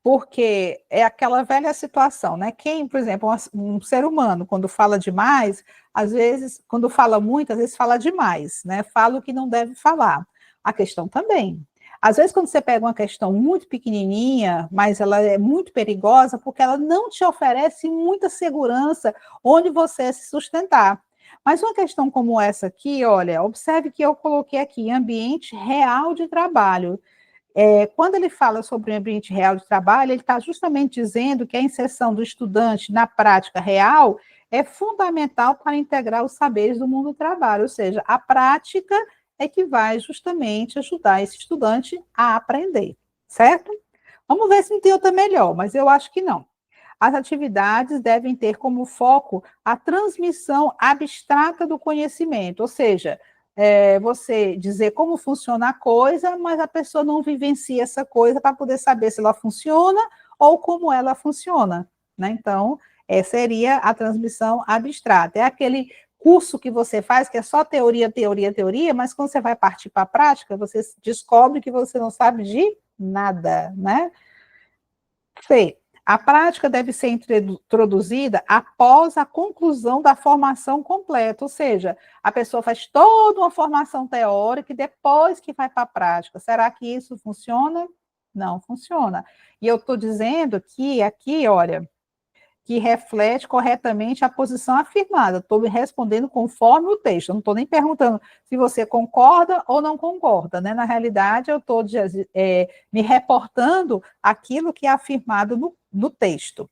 Porque é aquela velha situação, né? Quem, por exemplo, um ser humano, quando fala demais, às vezes, quando fala muito, às vezes fala demais, né? Fala o que não deve falar. A questão também. Às vezes, quando você pega uma questão muito pequenininha, mas ela é muito perigosa, porque ela não te oferece muita segurança onde você se sustentar. Mas uma questão como essa aqui, olha, observe que eu coloquei aqui ambiente real de trabalho. Quando ele fala sobre o ambiente real de trabalho, ele está justamente dizendo que a inserção do estudante na prática real é fundamental para integrar os saberes do mundo do trabalho, ou seja, a prática é que vai justamente ajudar esse estudante a aprender, certo? Vamos ver se entende melhor, mas eu acho que não. As atividades devem ter como foco a transmissão abstrata do conhecimento, ou seja, você dizer como funciona a coisa, mas a pessoa não vivencia essa coisa para poder saber se ela funciona ou como ela funciona, né? Então, seria a transmissão abstrata. É aquele curso que você faz que é só teoria, teoria, teoria, mas quando você vai partir para a prática, você descobre que você não sabe de nada, né? Fê, a prática deve ser introduzida após a conclusão da formação completa, ou seja, a pessoa faz toda uma formação teórica e depois que vai para a prática. Será que isso funciona? Não funciona. E eu estou dizendo que aqui, olha, que reflete corretamente a posição afirmada. Estou me respondendo conforme o texto, eu não estou nem perguntando se você concorda ou não concorda, né? Na realidade, eu estou me reportando aquilo que é afirmado no texto.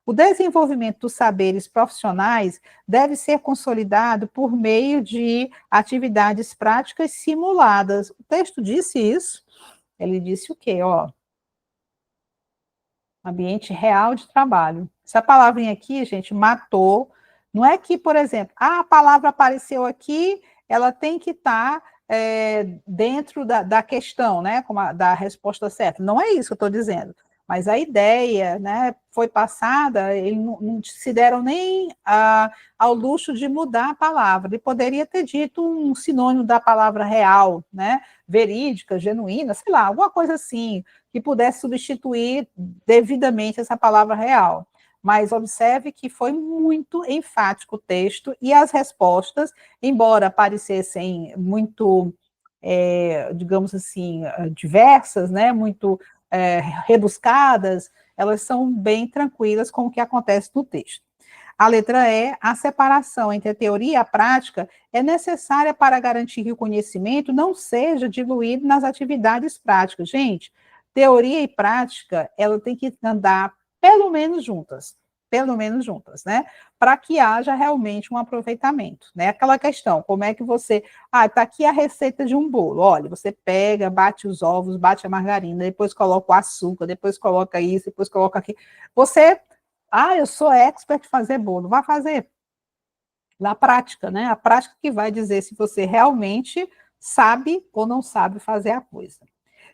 O desenvolvimento dos saberes profissionais deve ser consolidado por meio de atividades práticas simuladas. O texto disse isso, ele disse o quê? Ó, ambiente real de trabalho. Essa palavrinha aqui, gente, matou. Não é que, por exemplo, a palavra apareceu aqui, ela tem que estar dentro da questão, né? Da resposta certa. Não é isso que eu estou dizendo. Mas a ideia, né, foi passada, eles não se deram nem ao luxo de mudar a palavra. Ele poderia ter dito um sinônimo da palavra real, né? Verídica, genuína, sei lá, alguma coisa assim, que pudesse substituir devidamente essa palavra real. Mas observe que foi muito enfático o texto e as respostas, embora parecessem muito, digamos assim, diversas, né, muito rebuscadas, elas são bem tranquilas com o que acontece no texto. A letra E, a separação entre a teoria e a prática é necessária para garantir que o conhecimento não seja diluído nas atividades práticas. Gente, teoria e prática, ela tem que andar pelo menos juntas, né? Para que haja realmente um aproveitamento, né? Aquela questão, como é que você... tá aqui a receita de um bolo. Olha, você pega, bate os ovos, bate a margarina, depois coloca o açúcar, depois coloca isso, depois coloca aqui. Você... eu sou expert em fazer bolo. Vai fazer na prática, né? A prática que vai dizer se você realmente sabe ou não sabe fazer a coisa.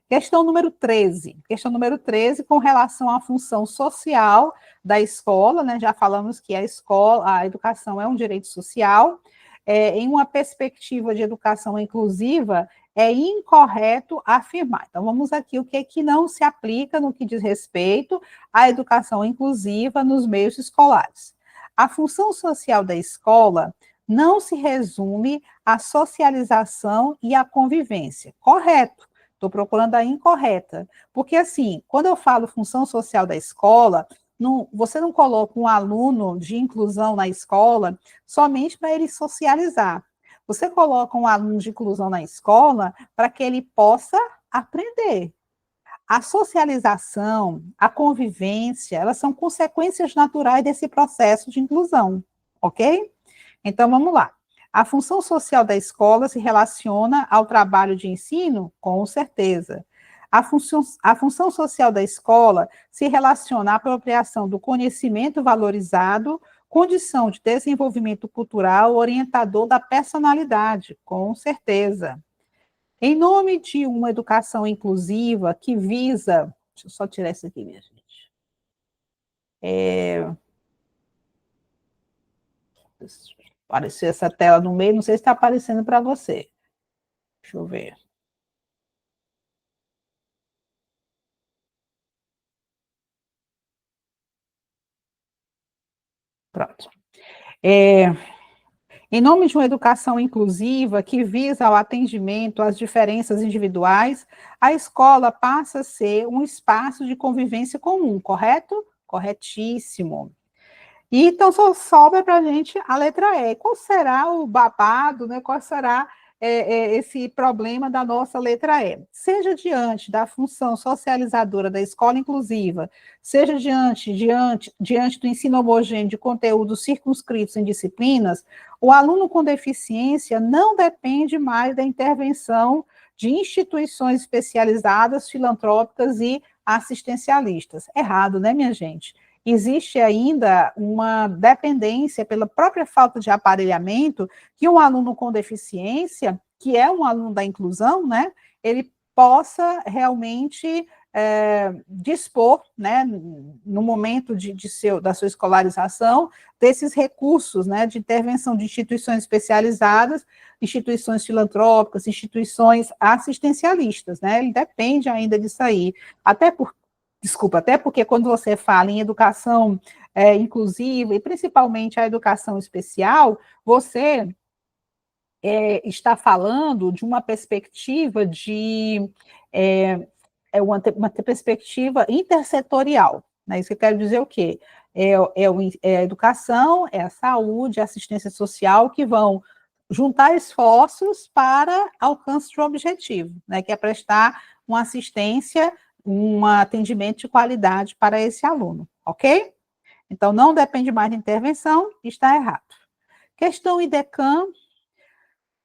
Questão número 13. Questão número 13, com relação à função social da escola, né? Já falamos que a educação é um direito social. Em uma perspectiva de educação inclusiva, é incorreto afirmar. Então, vamos aqui o que é que não se aplica no que diz respeito à educação inclusiva nos meios escolares. A função social da escola não se resume à socialização e à convivência. Correto. Estou procurando a incorreta. Porque, assim, quando eu falo função social da escola, você não coloca um aluno de inclusão na escola somente para ele socializar. Você coloca um aluno de inclusão na escola para que ele possa aprender. A socialização, a convivência, elas são consequências naturais desse processo de inclusão, ok? Então, vamos lá. A função social da escola se relaciona ao trabalho de ensino? Com certeza. A função social da escola se relaciona à apropriação do conhecimento valorizado, condição de desenvolvimento cultural, orientador da personalidade, com certeza. Em nome de uma educação inclusiva que visa... Deixa eu só tirar isso aqui, minha gente. Apareceu essa tela no meio, não sei se está aparecendo para você. Deixa eu ver. Pronto. Em nome de uma educação inclusiva que visa o atendimento às diferenças individuais, a escola passa a ser um espaço de convivência comum, correto? Corretíssimo. E então só sobra para a gente a letra E. Qual será o babado, né? Qual será esse problema da nossa letra E? Seja diante da função socializadora da escola inclusiva, seja diante do ensino homogêneo de conteúdos circunscritos em disciplinas, o aluno com deficiência não depende mais da intervenção de instituições especializadas, filantrópicas e assistencialistas. Errado, né, minha gente? Existe ainda uma dependência pela própria falta de aparelhamento que um aluno com deficiência, que é um aluno da inclusão, né, ele possa realmente dispor, né, no momento da sua escolarização, desses recursos, né, de intervenção de instituições especializadas, instituições filantrópicas, instituições assistencialistas, né, ele depende ainda disso aí, até porque quando você fala em educação inclusiva, e principalmente a educação especial, você está falando de uma perspectiva uma perspectiva intersetorial. Né? Isso que eu quero dizer o quê? É a educação, é a saúde, a assistência social que vão juntar esforços para alcance de um objetivo, né? Que é prestar uma assistência, um atendimento de qualidade para esse aluno, ok? Então, não depende mais de intervenção, está errado. Questão IDECAM,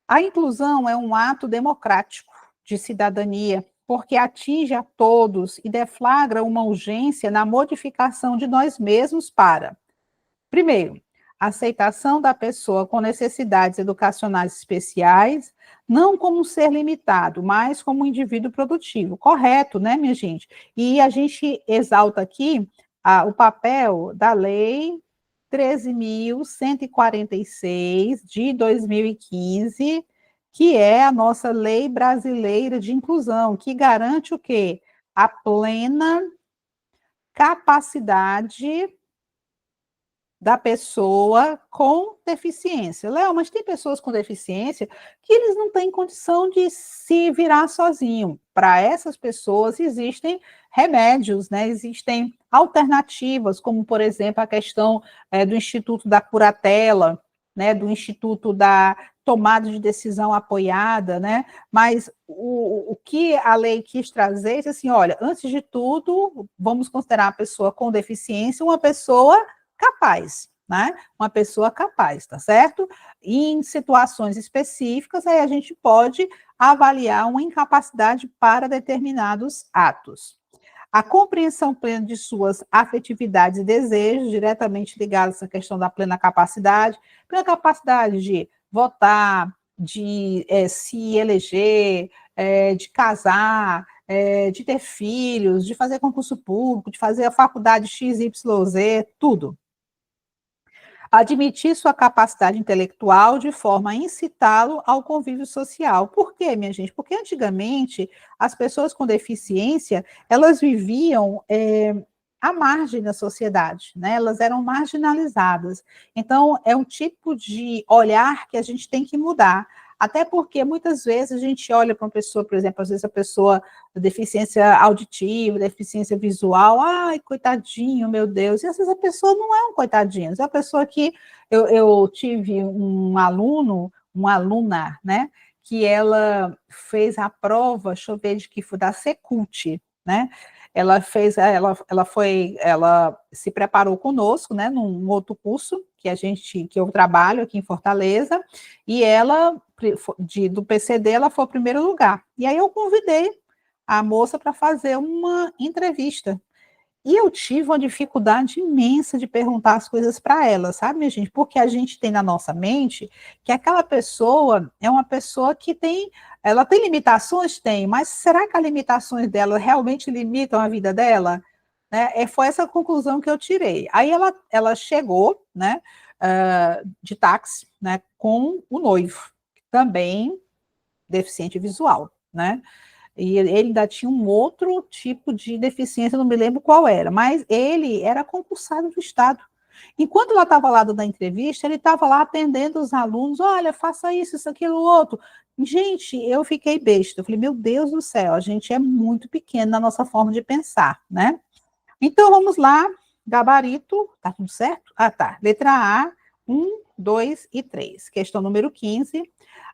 a inclusão é um ato democrático de cidadania, porque atinge a todos e deflagra uma urgência na modificação de nós mesmos para, primeiro, a aceitação da pessoa com necessidades educacionais especiais, não como um ser limitado, mas como um indivíduo produtivo. Correto, né, minha gente? E a gente exalta aqui o papel da Lei 13.146 de 2015, que é a nossa Lei Brasileira de Inclusão, que garante o quê? A plena capacidade da pessoa com deficiência. Léo, mas tem pessoas com deficiência que eles não têm condição de se virar sozinho. Para essas pessoas existem remédios, né? Existem alternativas, como, por exemplo, a questão do Instituto da Curatela, né? Do Instituto da tomada de decisão apoiada, né? Mas o que a lei quis trazer é assim, olha, antes de tudo, vamos considerar a pessoa com deficiência uma pessoa capaz, né? Uma pessoa capaz, tá certo? E em situações específicas, aí a gente pode avaliar uma incapacidade para determinados atos. A compreensão plena de suas afetividades e desejos, diretamente ligados a essa questão da plena capacidade de votar, de se eleger, de casar, de ter filhos, de fazer concurso público, de fazer a faculdade XYZ, tudo. Admitir sua capacidade intelectual de forma a incitá-lo ao convívio social. Por quê, minha gente? Porque antigamente as pessoas com deficiência, elas viviam à margem da sociedade, né? Elas eram marginalizadas. Então, é um tipo de olhar que a gente tem que mudar. Até porque muitas vezes a gente olha para uma pessoa, por exemplo, às vezes a pessoa deficiência auditiva, deficiência visual, ai, coitadinho, meu Deus, e às vezes a pessoa não é um coitadinho, é a pessoa que eu tive um aluno, uma aluna, né, que ela fez a prova, deixa eu ver de que foi, da Secult, né, ela se preparou conosco, né, num outro curso que eu trabalho aqui em Fortaleza, e ela, do PCD, ela foi o primeiro lugar. E aí eu convidei a moça para fazer uma entrevista. E eu tive uma dificuldade imensa de perguntar as coisas para ela, sabe, minha gente? Porque a gente tem na nossa mente que aquela pessoa é uma pessoa que tem, ela tem limitações? Tem, mas será que as limitações dela realmente limitam a vida dela? Né? Foi essa a conclusão que eu tirei. Aí ela chegou, né, de táxi, né, com o noivo, também deficiente visual, né? E ele ainda tinha um outro tipo de deficiência, não me lembro qual era, mas ele era concursado do Estado. Enquanto ela estava lá dando a entrevista, ele estava lá atendendo os alunos, olha, faça isso, aquilo, outro. Gente, eu fiquei besta. Eu falei, meu Deus do céu, a gente é muito pequeno na nossa forma de pensar, né? Então, vamos lá, gabarito, tá tudo certo? Ah, tá. Letra A, 1, 2 e 3. Questão número 15.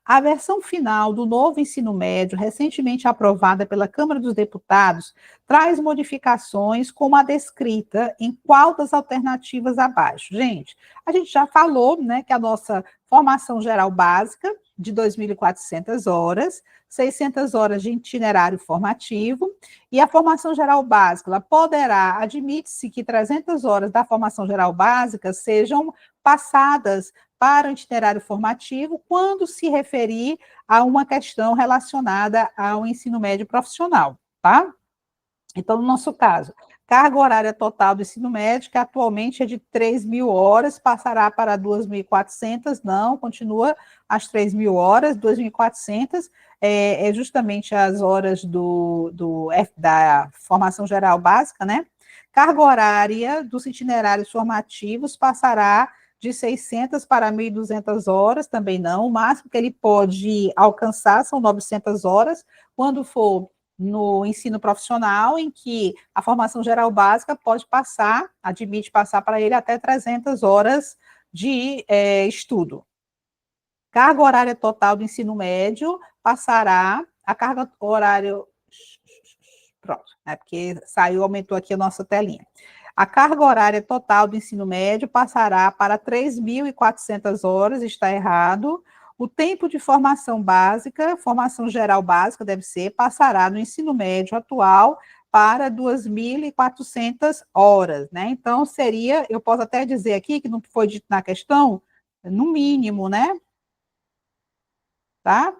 A versão final do novo ensino médio, recentemente aprovada pela Câmara dos Deputados, traz modificações como a descrita em qual das alternativas abaixo. Gente, a gente já falou, né, que a nossa formação geral básica, de 2.400 horas, 600 horas de itinerário formativo, e a formação geral básica, ela poderá, admite-se que 300 horas da formação geral básica sejam passadas para o itinerário formativo quando se referir a uma questão relacionada ao ensino médio profissional, tá? Então, no nosso caso, carga horária total do ensino médio, que atualmente é de 3.000 horas, passará para 2.400, não, continua as 3.000 horas, 2.400 é justamente as horas da formação geral básica, né? Carga horária dos itinerários formativos passará de 600 para 1.200 horas, também não, o máximo que ele pode alcançar são 900 horas, quando for no ensino profissional, em que a formação geral básica pode passar, admite passar para ele até 300 horas de estudo. Carga horária total do ensino médio passará, a carga horária, pronto, porque saiu, aumentou aqui a nossa telinha. A carga horária total do ensino médio passará para 3.400 horas, está errado. O tempo de formação básica, formação geral básica deve ser, passará no ensino médio atual para 2.400 horas, né? Então, seria, eu posso até dizer aqui, que não foi dito na questão, no mínimo, né? Tá?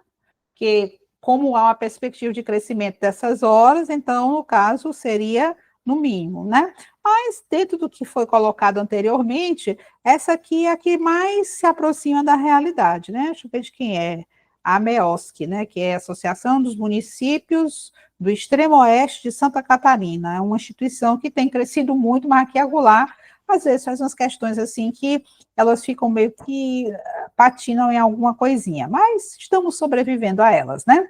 Que, como há uma perspectiva de crescimento dessas horas, então, no caso, seria no mínimo, né? Mas, dentro do que foi colocado anteriormente, essa aqui é a que mais se aproxima da realidade, né? Deixa eu ver de quem é. A MEOSC, né? Que é a Associação dos Municípios do Extremo Oeste de Santa Catarina. É uma instituição que tem crescido muito, mas aqui acolá, às vezes faz umas questões assim que elas ficam meio que patinam em alguma coisinha, mas estamos sobrevivendo a elas, né?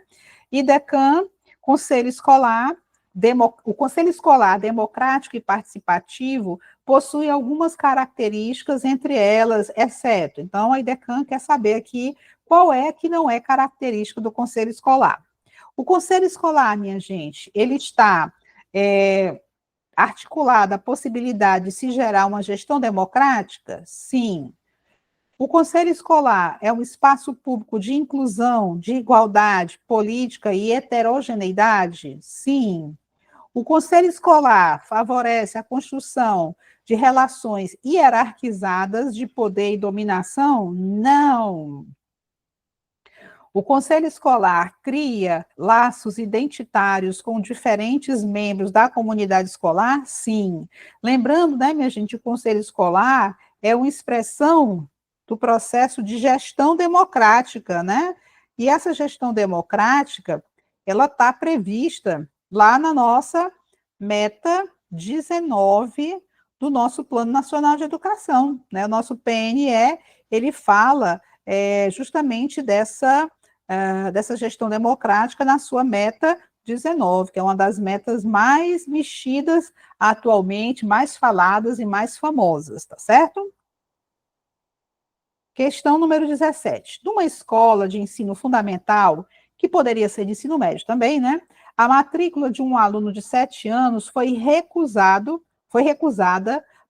IDECAN, Conselho Escolar, o Conselho Escolar Democrático e Participativo possui algumas características, entre elas, exceto. Então, a IDECAN quer saber aqui qual é que não é característica do Conselho Escolar. O Conselho Escolar, minha gente, ele está articulado a possibilidade de se gerar uma gestão democrática? Sim. O Conselho Escolar é um espaço público de inclusão, de igualdade política e heterogeneidade? Sim. O Conselho Escolar favorece a construção de relações hierarquizadas de poder e dominação? Não. O Conselho Escolar cria laços identitários com diferentes membros da comunidade escolar? Sim. Lembrando, né, minha gente, o Conselho Escolar é uma expressão do processo de gestão democrática, né? E essa gestão democrática, ela está prevista lá na nossa meta 19 do nosso Plano Nacional de Educação, né? O nosso PNE, ele fala justamente dessa gestão democrática na sua meta 19, que é uma das metas mais mexidas atualmente, mais faladas e mais famosas, tá certo? Questão número 17. Numa escola de ensino fundamental, que poderia ser de ensino médio também, né? A matrícula de um aluno de 7 anos foi recusada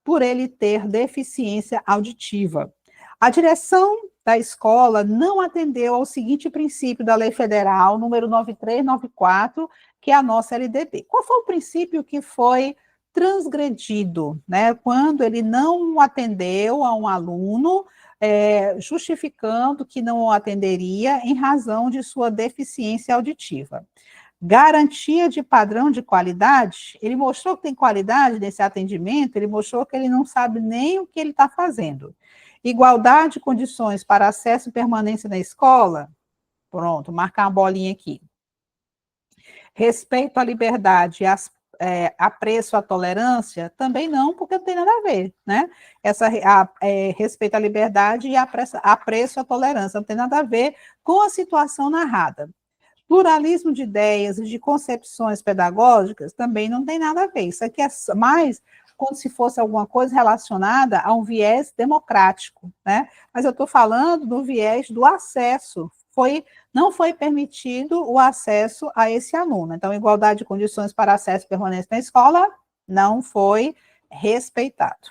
por ele ter deficiência auditiva. A direção da escola não atendeu ao seguinte princípio da Lei Federal número 9394, que é a nossa LDB. Qual foi o princípio que foi transgredido, né? Quando ele não atendeu a um aluno, justificando que não o atenderia em razão de sua deficiência auditiva. Garantia de padrão de qualidade, ele mostrou que tem qualidade nesse atendimento, ele mostrou que ele não sabe nem o que ele está fazendo. Igualdade de condições para acesso e permanência na escola, pronto, marcar uma bolinha aqui. Respeito à liberdade e apreço à tolerância, também não, porque não tem nada a ver, né? Respeito à liberdade e apreço à tolerância, não tem nada a ver com a situação narrada. Pluralismo de ideias e de concepções pedagógicas também não tem nada a ver. Isso aqui é mais como se fosse alguma coisa relacionada a um viés democrático, né? Mas eu estou falando do viés do acesso. Não foi permitido o acesso a esse aluno. Então, igualdade de condições para acesso e permanência na escola não foi respeitado.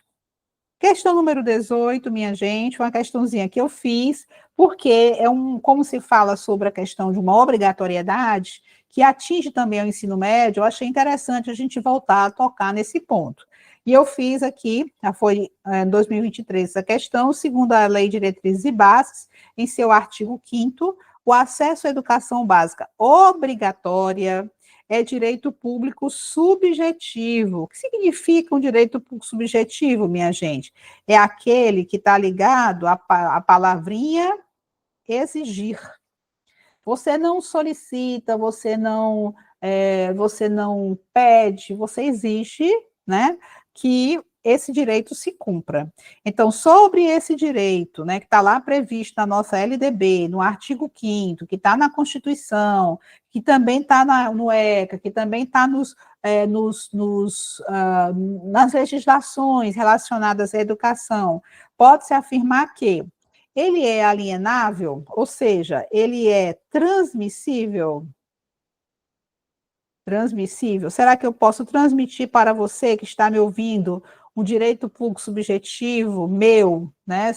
Questão número 18, minha gente, uma questãozinha que eu fiz, porque como se fala sobre a questão de uma obrigatoriedade, que atinge também o ensino médio, eu achei interessante a gente voltar a tocar nesse ponto. E eu fiz aqui, já foi em 2023 essa questão, segundo a Lei de Diretrizes e Bases, em seu artigo 5º, o acesso à educação básica obrigatória é direito público subjetivo. O que significa um direito público subjetivo, minha gente? É aquele que está ligado à palavrinha exigir. Você não solicita, você não pede, você exige, né, que esse direito se cumpra. Então, sobre esse direito, né, que está lá previsto na nossa LDB, no artigo 5º, que está na Constituição, que também está no ECA, que também está nas legislações relacionadas à educação, pode-se afirmar que ele é alienável, ou seja, ele é transmissível? Transmissível? Será que eu posso transmitir para você que está me ouvindo um direito público subjetivo meu, né?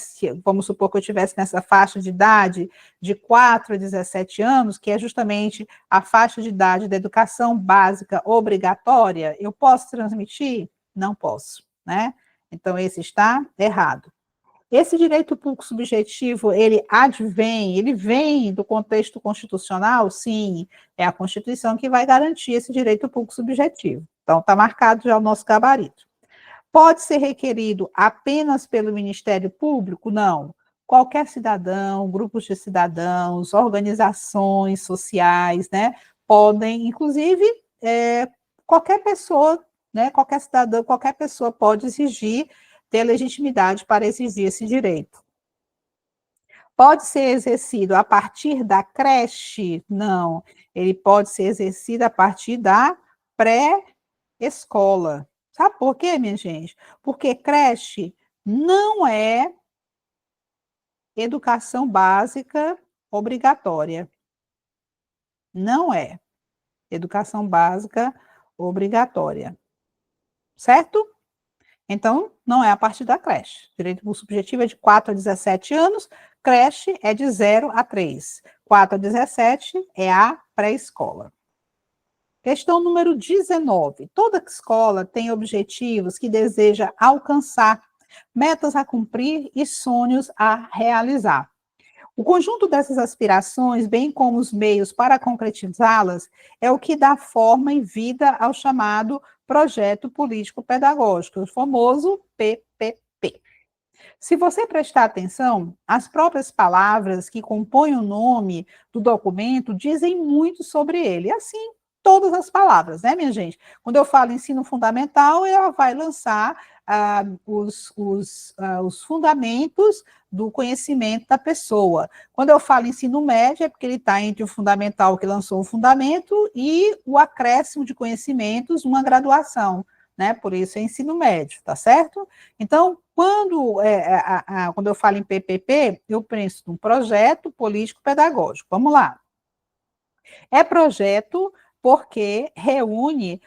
Vamos supor que eu estivesse nessa faixa de idade de 4 a 17 anos, que é justamente a faixa de idade da educação básica obrigatória, eu posso transmitir? Não posso, né? Então, esse está errado. Esse direito público subjetivo, ele vem do contexto constitucional? Sim, é a Constituição que vai garantir esse direito público subjetivo. Então, está marcado já o nosso gabarito. Pode ser requerido apenas pelo Ministério Público? Não. Qualquer cidadão, grupos de cidadãos, organizações sociais, né, podem, inclusive, qualquer pessoa, né, qualquer cidadão, qualquer pessoa pode exigir, ter legitimidade para exigir esse direito. Pode ser exercido a partir da creche? Não. Ele pode ser exercido a partir da pré-escola. Sabe por quê, minha gente? Porque creche não é educação básica obrigatória. Não é educação básica obrigatória. Certo? Então, não é a partir da creche. Direito subjetivo é de 4 a 17 anos, creche é de 0 a 3. 4 a 17 é a pré-escola. Questão número 19. Toda escola tem objetivos que deseja alcançar, metas a cumprir e sonhos a realizar. O conjunto dessas aspirações, bem como os meios para concretizá-las, é o que dá forma e vida ao chamado projeto político-pedagógico, o famoso PPP. Se você prestar atenção, as próprias palavras que compõem o nome do documento dizem muito sobre ele. Assim, todas as palavras, né, minha gente? Quando eu falo ensino fundamental, ela vai lançar os fundamentos do conhecimento da pessoa. Quando eu falo ensino médio, é porque ele está entre o fundamental que lançou o fundamento e o acréscimo de conhecimentos, uma graduação, né? Por isso é ensino médio, tá certo? Então, quando eu falo em PPP, eu penso num projeto político-pedagógico. Vamos lá. É projeto porque reúne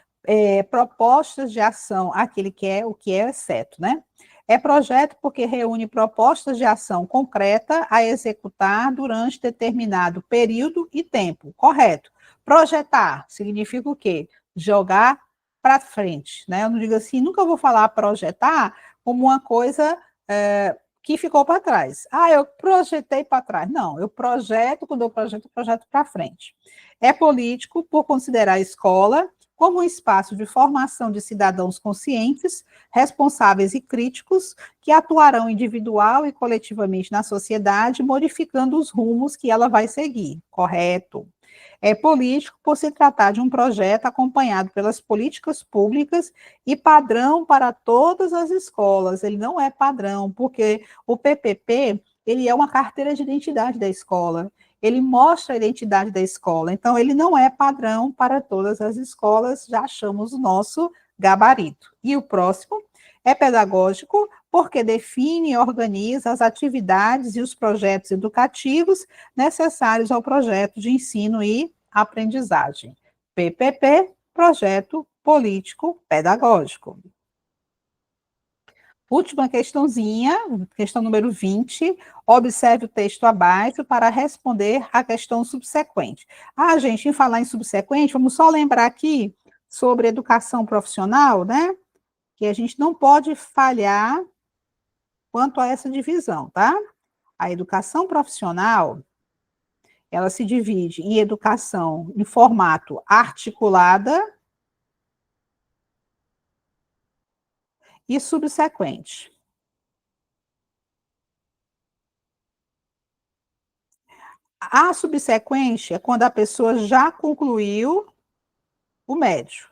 propostas de ação, aquele que é o que é exceto, né? É projeto porque reúne propostas de ação concreta a executar durante determinado período e tempo, correto? Projetar significa o quê? Jogar para frente, né? Eu não digo assim, nunca vou falar projetar como uma coisa que ficou para trás. Ah, eu projetei para trás. Não, eu projeto, quando eu projeto para frente. É político por considerar a escola como um espaço de formação de cidadãos conscientes, responsáveis e críticos, que atuarão individual e coletivamente na sociedade, modificando os rumos que ela vai seguir. Correto? É político por se tratar de um projeto acompanhado pelas políticas públicas e padrão para todas as escolas. Ele não é padrão, porque o PPP, ele é uma carteira de identidade da escola. Ele mostra a identidade da escola. Então, ele não é padrão para todas as escolas. Já achamos o nosso gabarito. E o próximo é pedagógico, porque define e organiza as atividades e os projetos educativos necessários ao projeto de ensino e aprendizagem. PPP, projeto político pedagógico. Última questãozinha, questão número 20. Observe o texto abaixo para responder à questão subsequente. Ah, gente, em falar em subsequente, vamos só lembrar aqui sobre educação profissional, né? Que a gente não pode falhar quanto a essa divisão, tá? A educação profissional, ela se divide em educação em formato articulada e subsequente. A subsequente é quando a pessoa já concluiu o médio,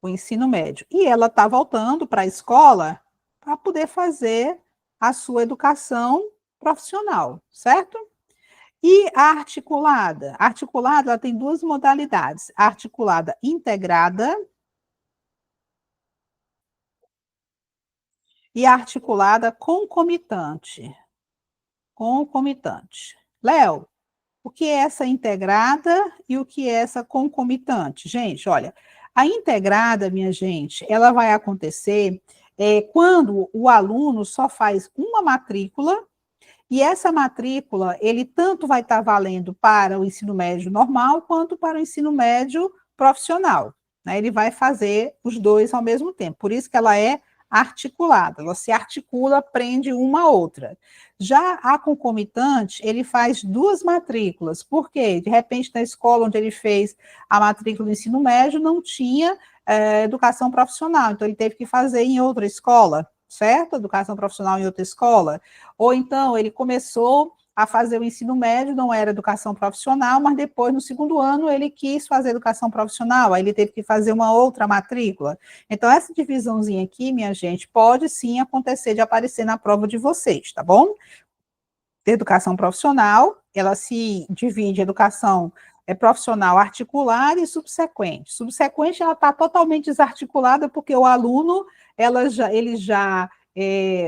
o ensino médio, e ela está voltando para a escola para poder fazer a sua educação profissional, certo? E a articulada? A articulada ela tem duas modalidades: a articulada integrada e a articulada concomitante. Concomitante. Léo, o que é essa integrada e o que é essa concomitante? Gente, olha, a integrada, minha gente, ela vai acontecer quando o aluno só faz uma matrícula e essa matrícula, ele tanto vai estar valendo para o ensino médio normal quanto para o ensino médio profissional, né? Ele vai fazer os dois ao mesmo tempo. Por isso que ela é articulada, ela se articula, prende uma a outra. Já a concomitante, ele faz duas matrículas. Por quê? De repente, na escola onde ele fez a matrícula do ensino médio, não tinha educação profissional, então ele teve que fazer em outra escola, certo? Educação profissional em outra escola. Ou então ele começou a fazer o ensino médio, não era educação profissional, mas depois, no segundo ano, ele quis fazer educação profissional, aí ele teve que fazer uma outra matrícula. Então, essa divisãozinha aqui, minha gente, pode sim acontecer de aparecer na prova de vocês, tá bom? Educação profissional, ela se divide em educação profissional articular e subsequente. Subsequente, ela está totalmente desarticulada porque o aluno, ele já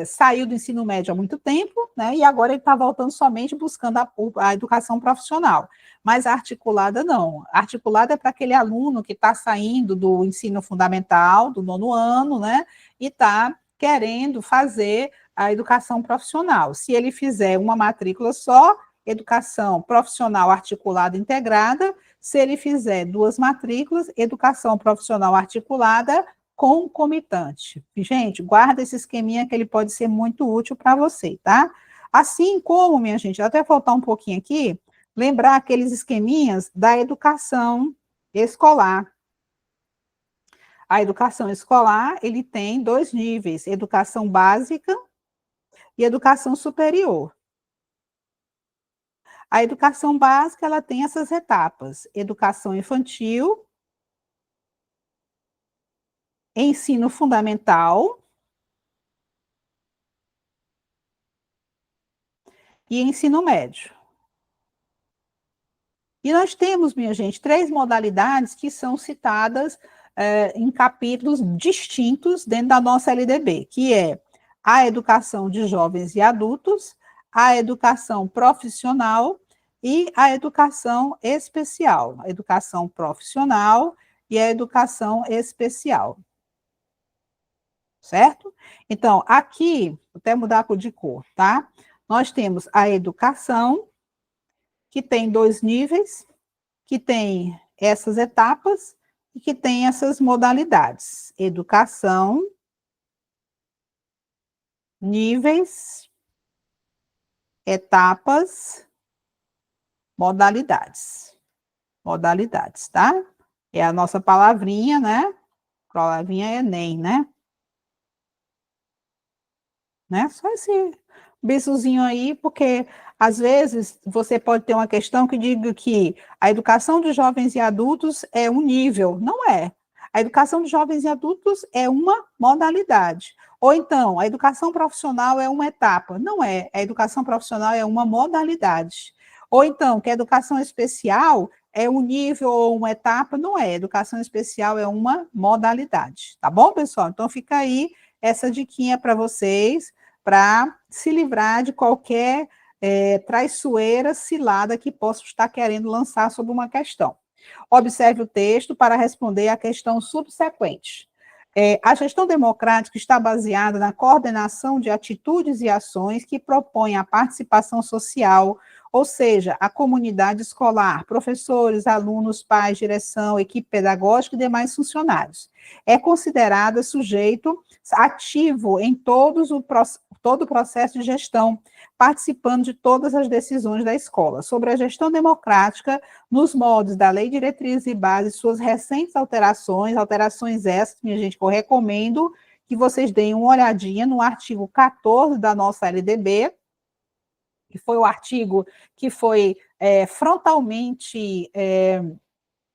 saiu do ensino médio há muito tempo, né, e agora ele está voltando somente buscando a educação profissional. Mas a articulada não. A articulada é para aquele aluno que está saindo do ensino fundamental, do nono ano, né, e está querendo fazer a educação profissional. Se ele fizer uma matrícula só, educação profissional articulada integrada. Se ele fizer duas matrículas, educação profissional articulada concomitante. Gente, guarda esse esqueminha que ele pode ser muito útil para você, tá? Assim como, minha gente, até faltar um pouquinho aqui, lembrar aqueles esqueminhas da educação escolar. A educação escolar, ele tem dois níveis, educação básica e educação superior. A educação básica, ela tem essas etapas: educação infantil, ensino fundamental e ensino médio. E nós temos, minha gente, três modalidades que são citadas em capítulos distintos dentro da nossa LDB, que é a educação de jovens e adultos, a educação profissional e a educação especial. A educação profissional e a educação especial. Certo? Então, aqui, vou até mudar a cor de cor, tá? Nós temos a educação, que tem 2 níveis, que tem essas etapas e que tem essas modalidades. Educação, níveis, etapas, modalidades. Modalidades, tá? É a nossa palavrinha, né? Palavrinha Enem, né? Só esse bizuzinho aí, porque às vezes você pode ter uma questão que diga que a educação de jovens e adultos é um nível. Não é. A educação de jovens e adultos é uma modalidade. Ou então, a educação profissional é uma etapa. Não é. A educação profissional é uma modalidade. Ou então, que a educação especial é um nível ou uma etapa. Não é. A educação especial é uma modalidade. Tá bom, pessoal? Então, fica aí essa diquinha para vocês, para se livrar de qualquer traiçoeira, cilada que possa estar querendo lançar sobre uma questão. Observe o texto para responder à questão subsequente. A gestão democrática está baseada na coordenação de atitudes e ações que propõem a participação social, ou seja, a comunidade escolar, professores, alunos, pais, direção, equipe pedagógica e demais funcionários. É considerada sujeito ativo em todo o processo de gestão, participando de todas as decisões da escola. Sobre a gestão democrática, nos moldes da Lei de Diretrizes e Bases, suas recentes alterações essas, minha gente, que eu recomendo que vocês deem uma olhadinha no artigo 14 da nossa LDB, que foi o artigo que foi frontalmente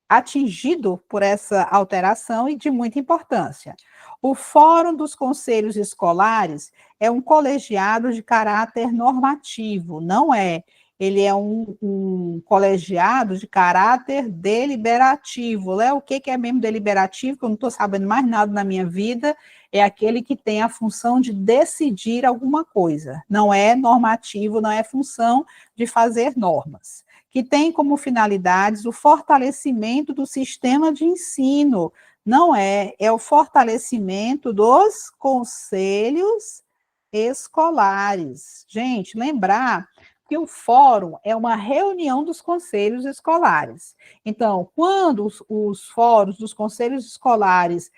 atingido por essa alteração e de muita importância. O Fórum dos Conselhos Escolares é um colegiado de caráter normativo, não é? Ele é um colegiado de caráter deliberativo. Léo, o que é mesmo deliberativo? Que eu não estou sabendo mais nada na minha vida. É aquele que tem a função de decidir alguma coisa. Não é normativo, não é função de fazer normas, que tem como finalidades o fortalecimento do sistema de ensino. Não é o fortalecimento dos conselhos escolares. Gente, lembrar que o fórum é uma reunião dos conselhos escolares. Então, quando os fóruns dos conselhos escolares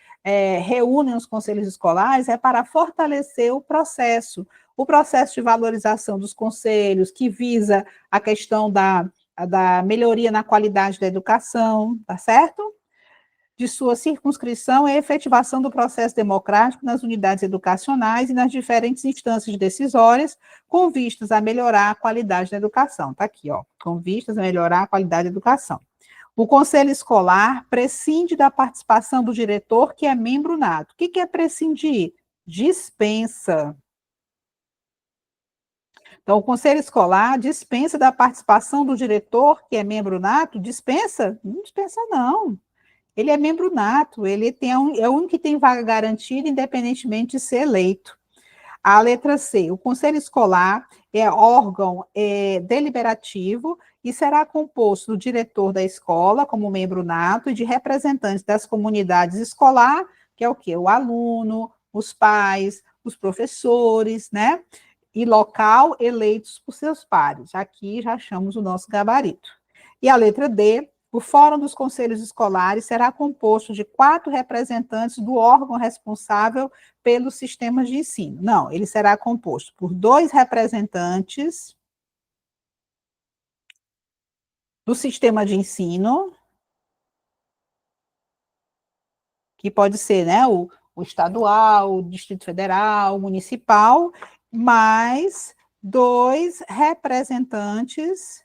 reúnem os conselhos escolares, é para fortalecer o processo de valorização dos conselhos, que visa a questão da melhoria na qualidade da educação, tá certo? De sua circunscrição e efetivação do processo democrático nas unidades educacionais e nas diferentes instâncias decisórias, com vistas a melhorar a qualidade da educação. Está aqui, ó, com vistas a melhorar a qualidade da educação. O Conselho Escolar prescinde da participação do diretor, que é membro nato. O que é prescindir? Dispensa. Então, o Conselho Escolar dispensa da participação do diretor, que é membro nato? Dispensa? Não dispensa, não. Ele é membro nato, ele é o único que tem vaga garantida, independentemente de ser eleito. A letra C, o Conselho Escolar é órgão deliberativo e será composto do diretor da escola, como membro nato, e de representantes das comunidades escolar, que é o quê? O aluno, os pais, os professores, né? E local eleitos por seus pares. Aqui já achamos o nosso gabarito. E a letra D, o Fórum dos Conselhos Escolares será composto de 4 representantes do órgão responsável pelos sistemas de ensino. Não, ele será composto por 2 representantes do sistema de ensino, que pode ser, né, o estadual, o Distrito Federal, o municipal, mais 2 representantes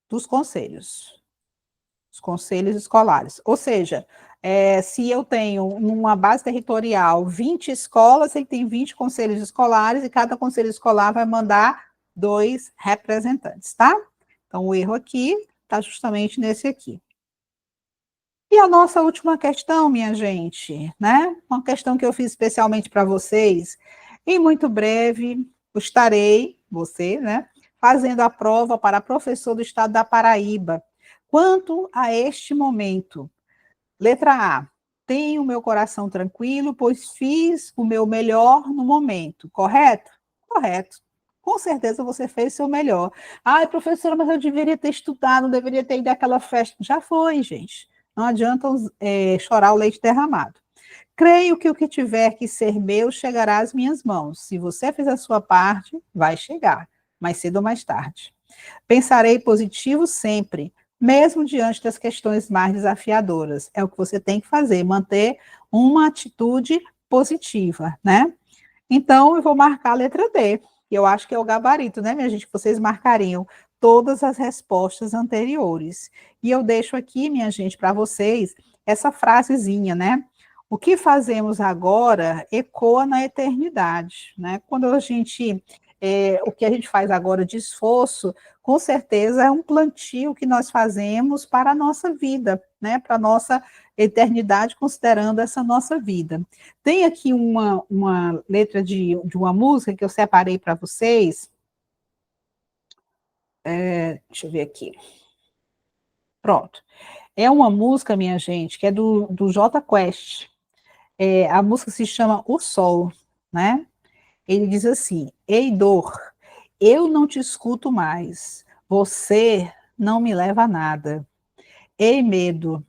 dos conselhos. Os conselhos escolares. Ou seja, se eu tenho numa base territorial 20 escolas, ele tem 20 conselhos escolares e cada conselho escolar vai mandar 2 representantes, tá? Então, o erro aqui está justamente nesse aqui. E a nossa última questão, minha gente, né? Uma questão que eu fiz especialmente para vocês. Em muito breve, você, né? Fazendo a prova para professor do estado da Paraíba. Quanto a este momento, letra A, tenho o meu coração tranquilo, pois fiz o meu melhor no momento, correto? Correto. Com certeza você fez o seu melhor. Ai, professora, mas eu deveria ter estudado, não deveria ter ido àquela festa. Já foi, gente. Não adianta chorar o leite derramado. Creio que o que tiver que ser meu chegará às minhas mãos. Se você fizer a sua parte, vai chegar, mais cedo ou mais tarde. Pensarei positivo sempre, mesmo diante das questões mais desafiadoras. É o que você tem que fazer, manter uma atitude positiva, né? Então, eu vou marcar a letra D, que eu acho que é o gabarito, né, minha gente? Que vocês marcariam todas as respostas anteriores. E eu deixo aqui, minha gente, para vocês, essa frasezinha, né? O que fazemos agora ecoa na eternidade, né? Quando a gente, o que a gente faz agora de esforço, com certeza é um plantio que nós fazemos para a nossa vida, né? Para a nossa eternidade, considerando essa nossa vida. Tem aqui uma letra de uma música que eu separei para vocês. Deixa eu ver aqui. Pronto. É uma música, minha gente, que é do Jota Quest. A música se chama O Sol, né? Ele diz assim: Ei, dor, eu não te escuto mais. Você não me leva a nada. Ei, medo,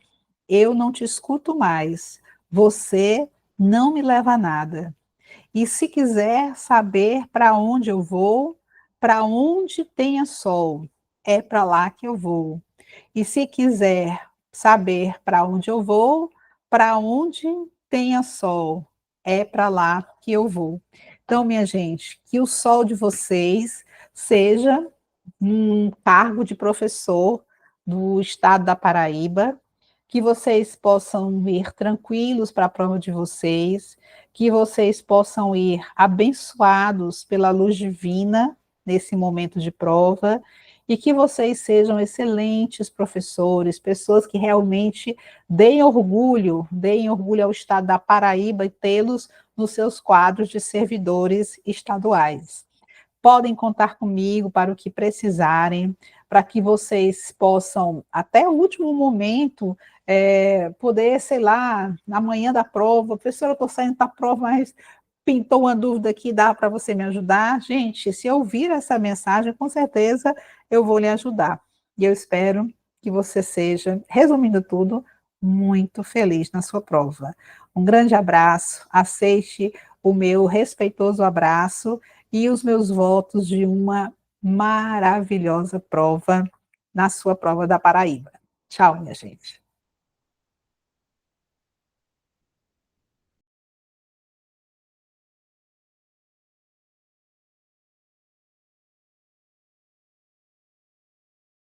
eu não te escuto mais. Você não me leva a nada. E se quiser saber para onde eu vou, para onde tenha sol, é para lá que eu vou. E se quiser saber para onde eu vou, para onde tenha sol, é para lá que eu vou. Então, minha gente, que o sol de vocês seja um cargo de professor do estado da Paraíba, que vocês possam ir tranquilos para a prova de vocês, que vocês possam ir abençoados pela luz divina nesse momento de prova e que vocês sejam excelentes professores, pessoas que realmente deem orgulho ao estado da Paraíba e tê-los nos seus quadros de servidores estaduais. Podem contar comigo para o que precisarem, para que vocês possam, até o último momento, poder, sei lá, na manhã da prova, professora, eu estou saindo para a prova, mas pintou uma dúvida aqui, dá para você me ajudar? Gente, se eu ouvir essa mensagem, com certeza eu vou lhe ajudar. E eu espero que você seja, resumindo tudo, muito feliz na sua prova. Um grande abraço, aceite o meu respeitoso abraço e os meus votos de uma maravilhosa prova na sua prova da Paraíba. Tchau, minha gente.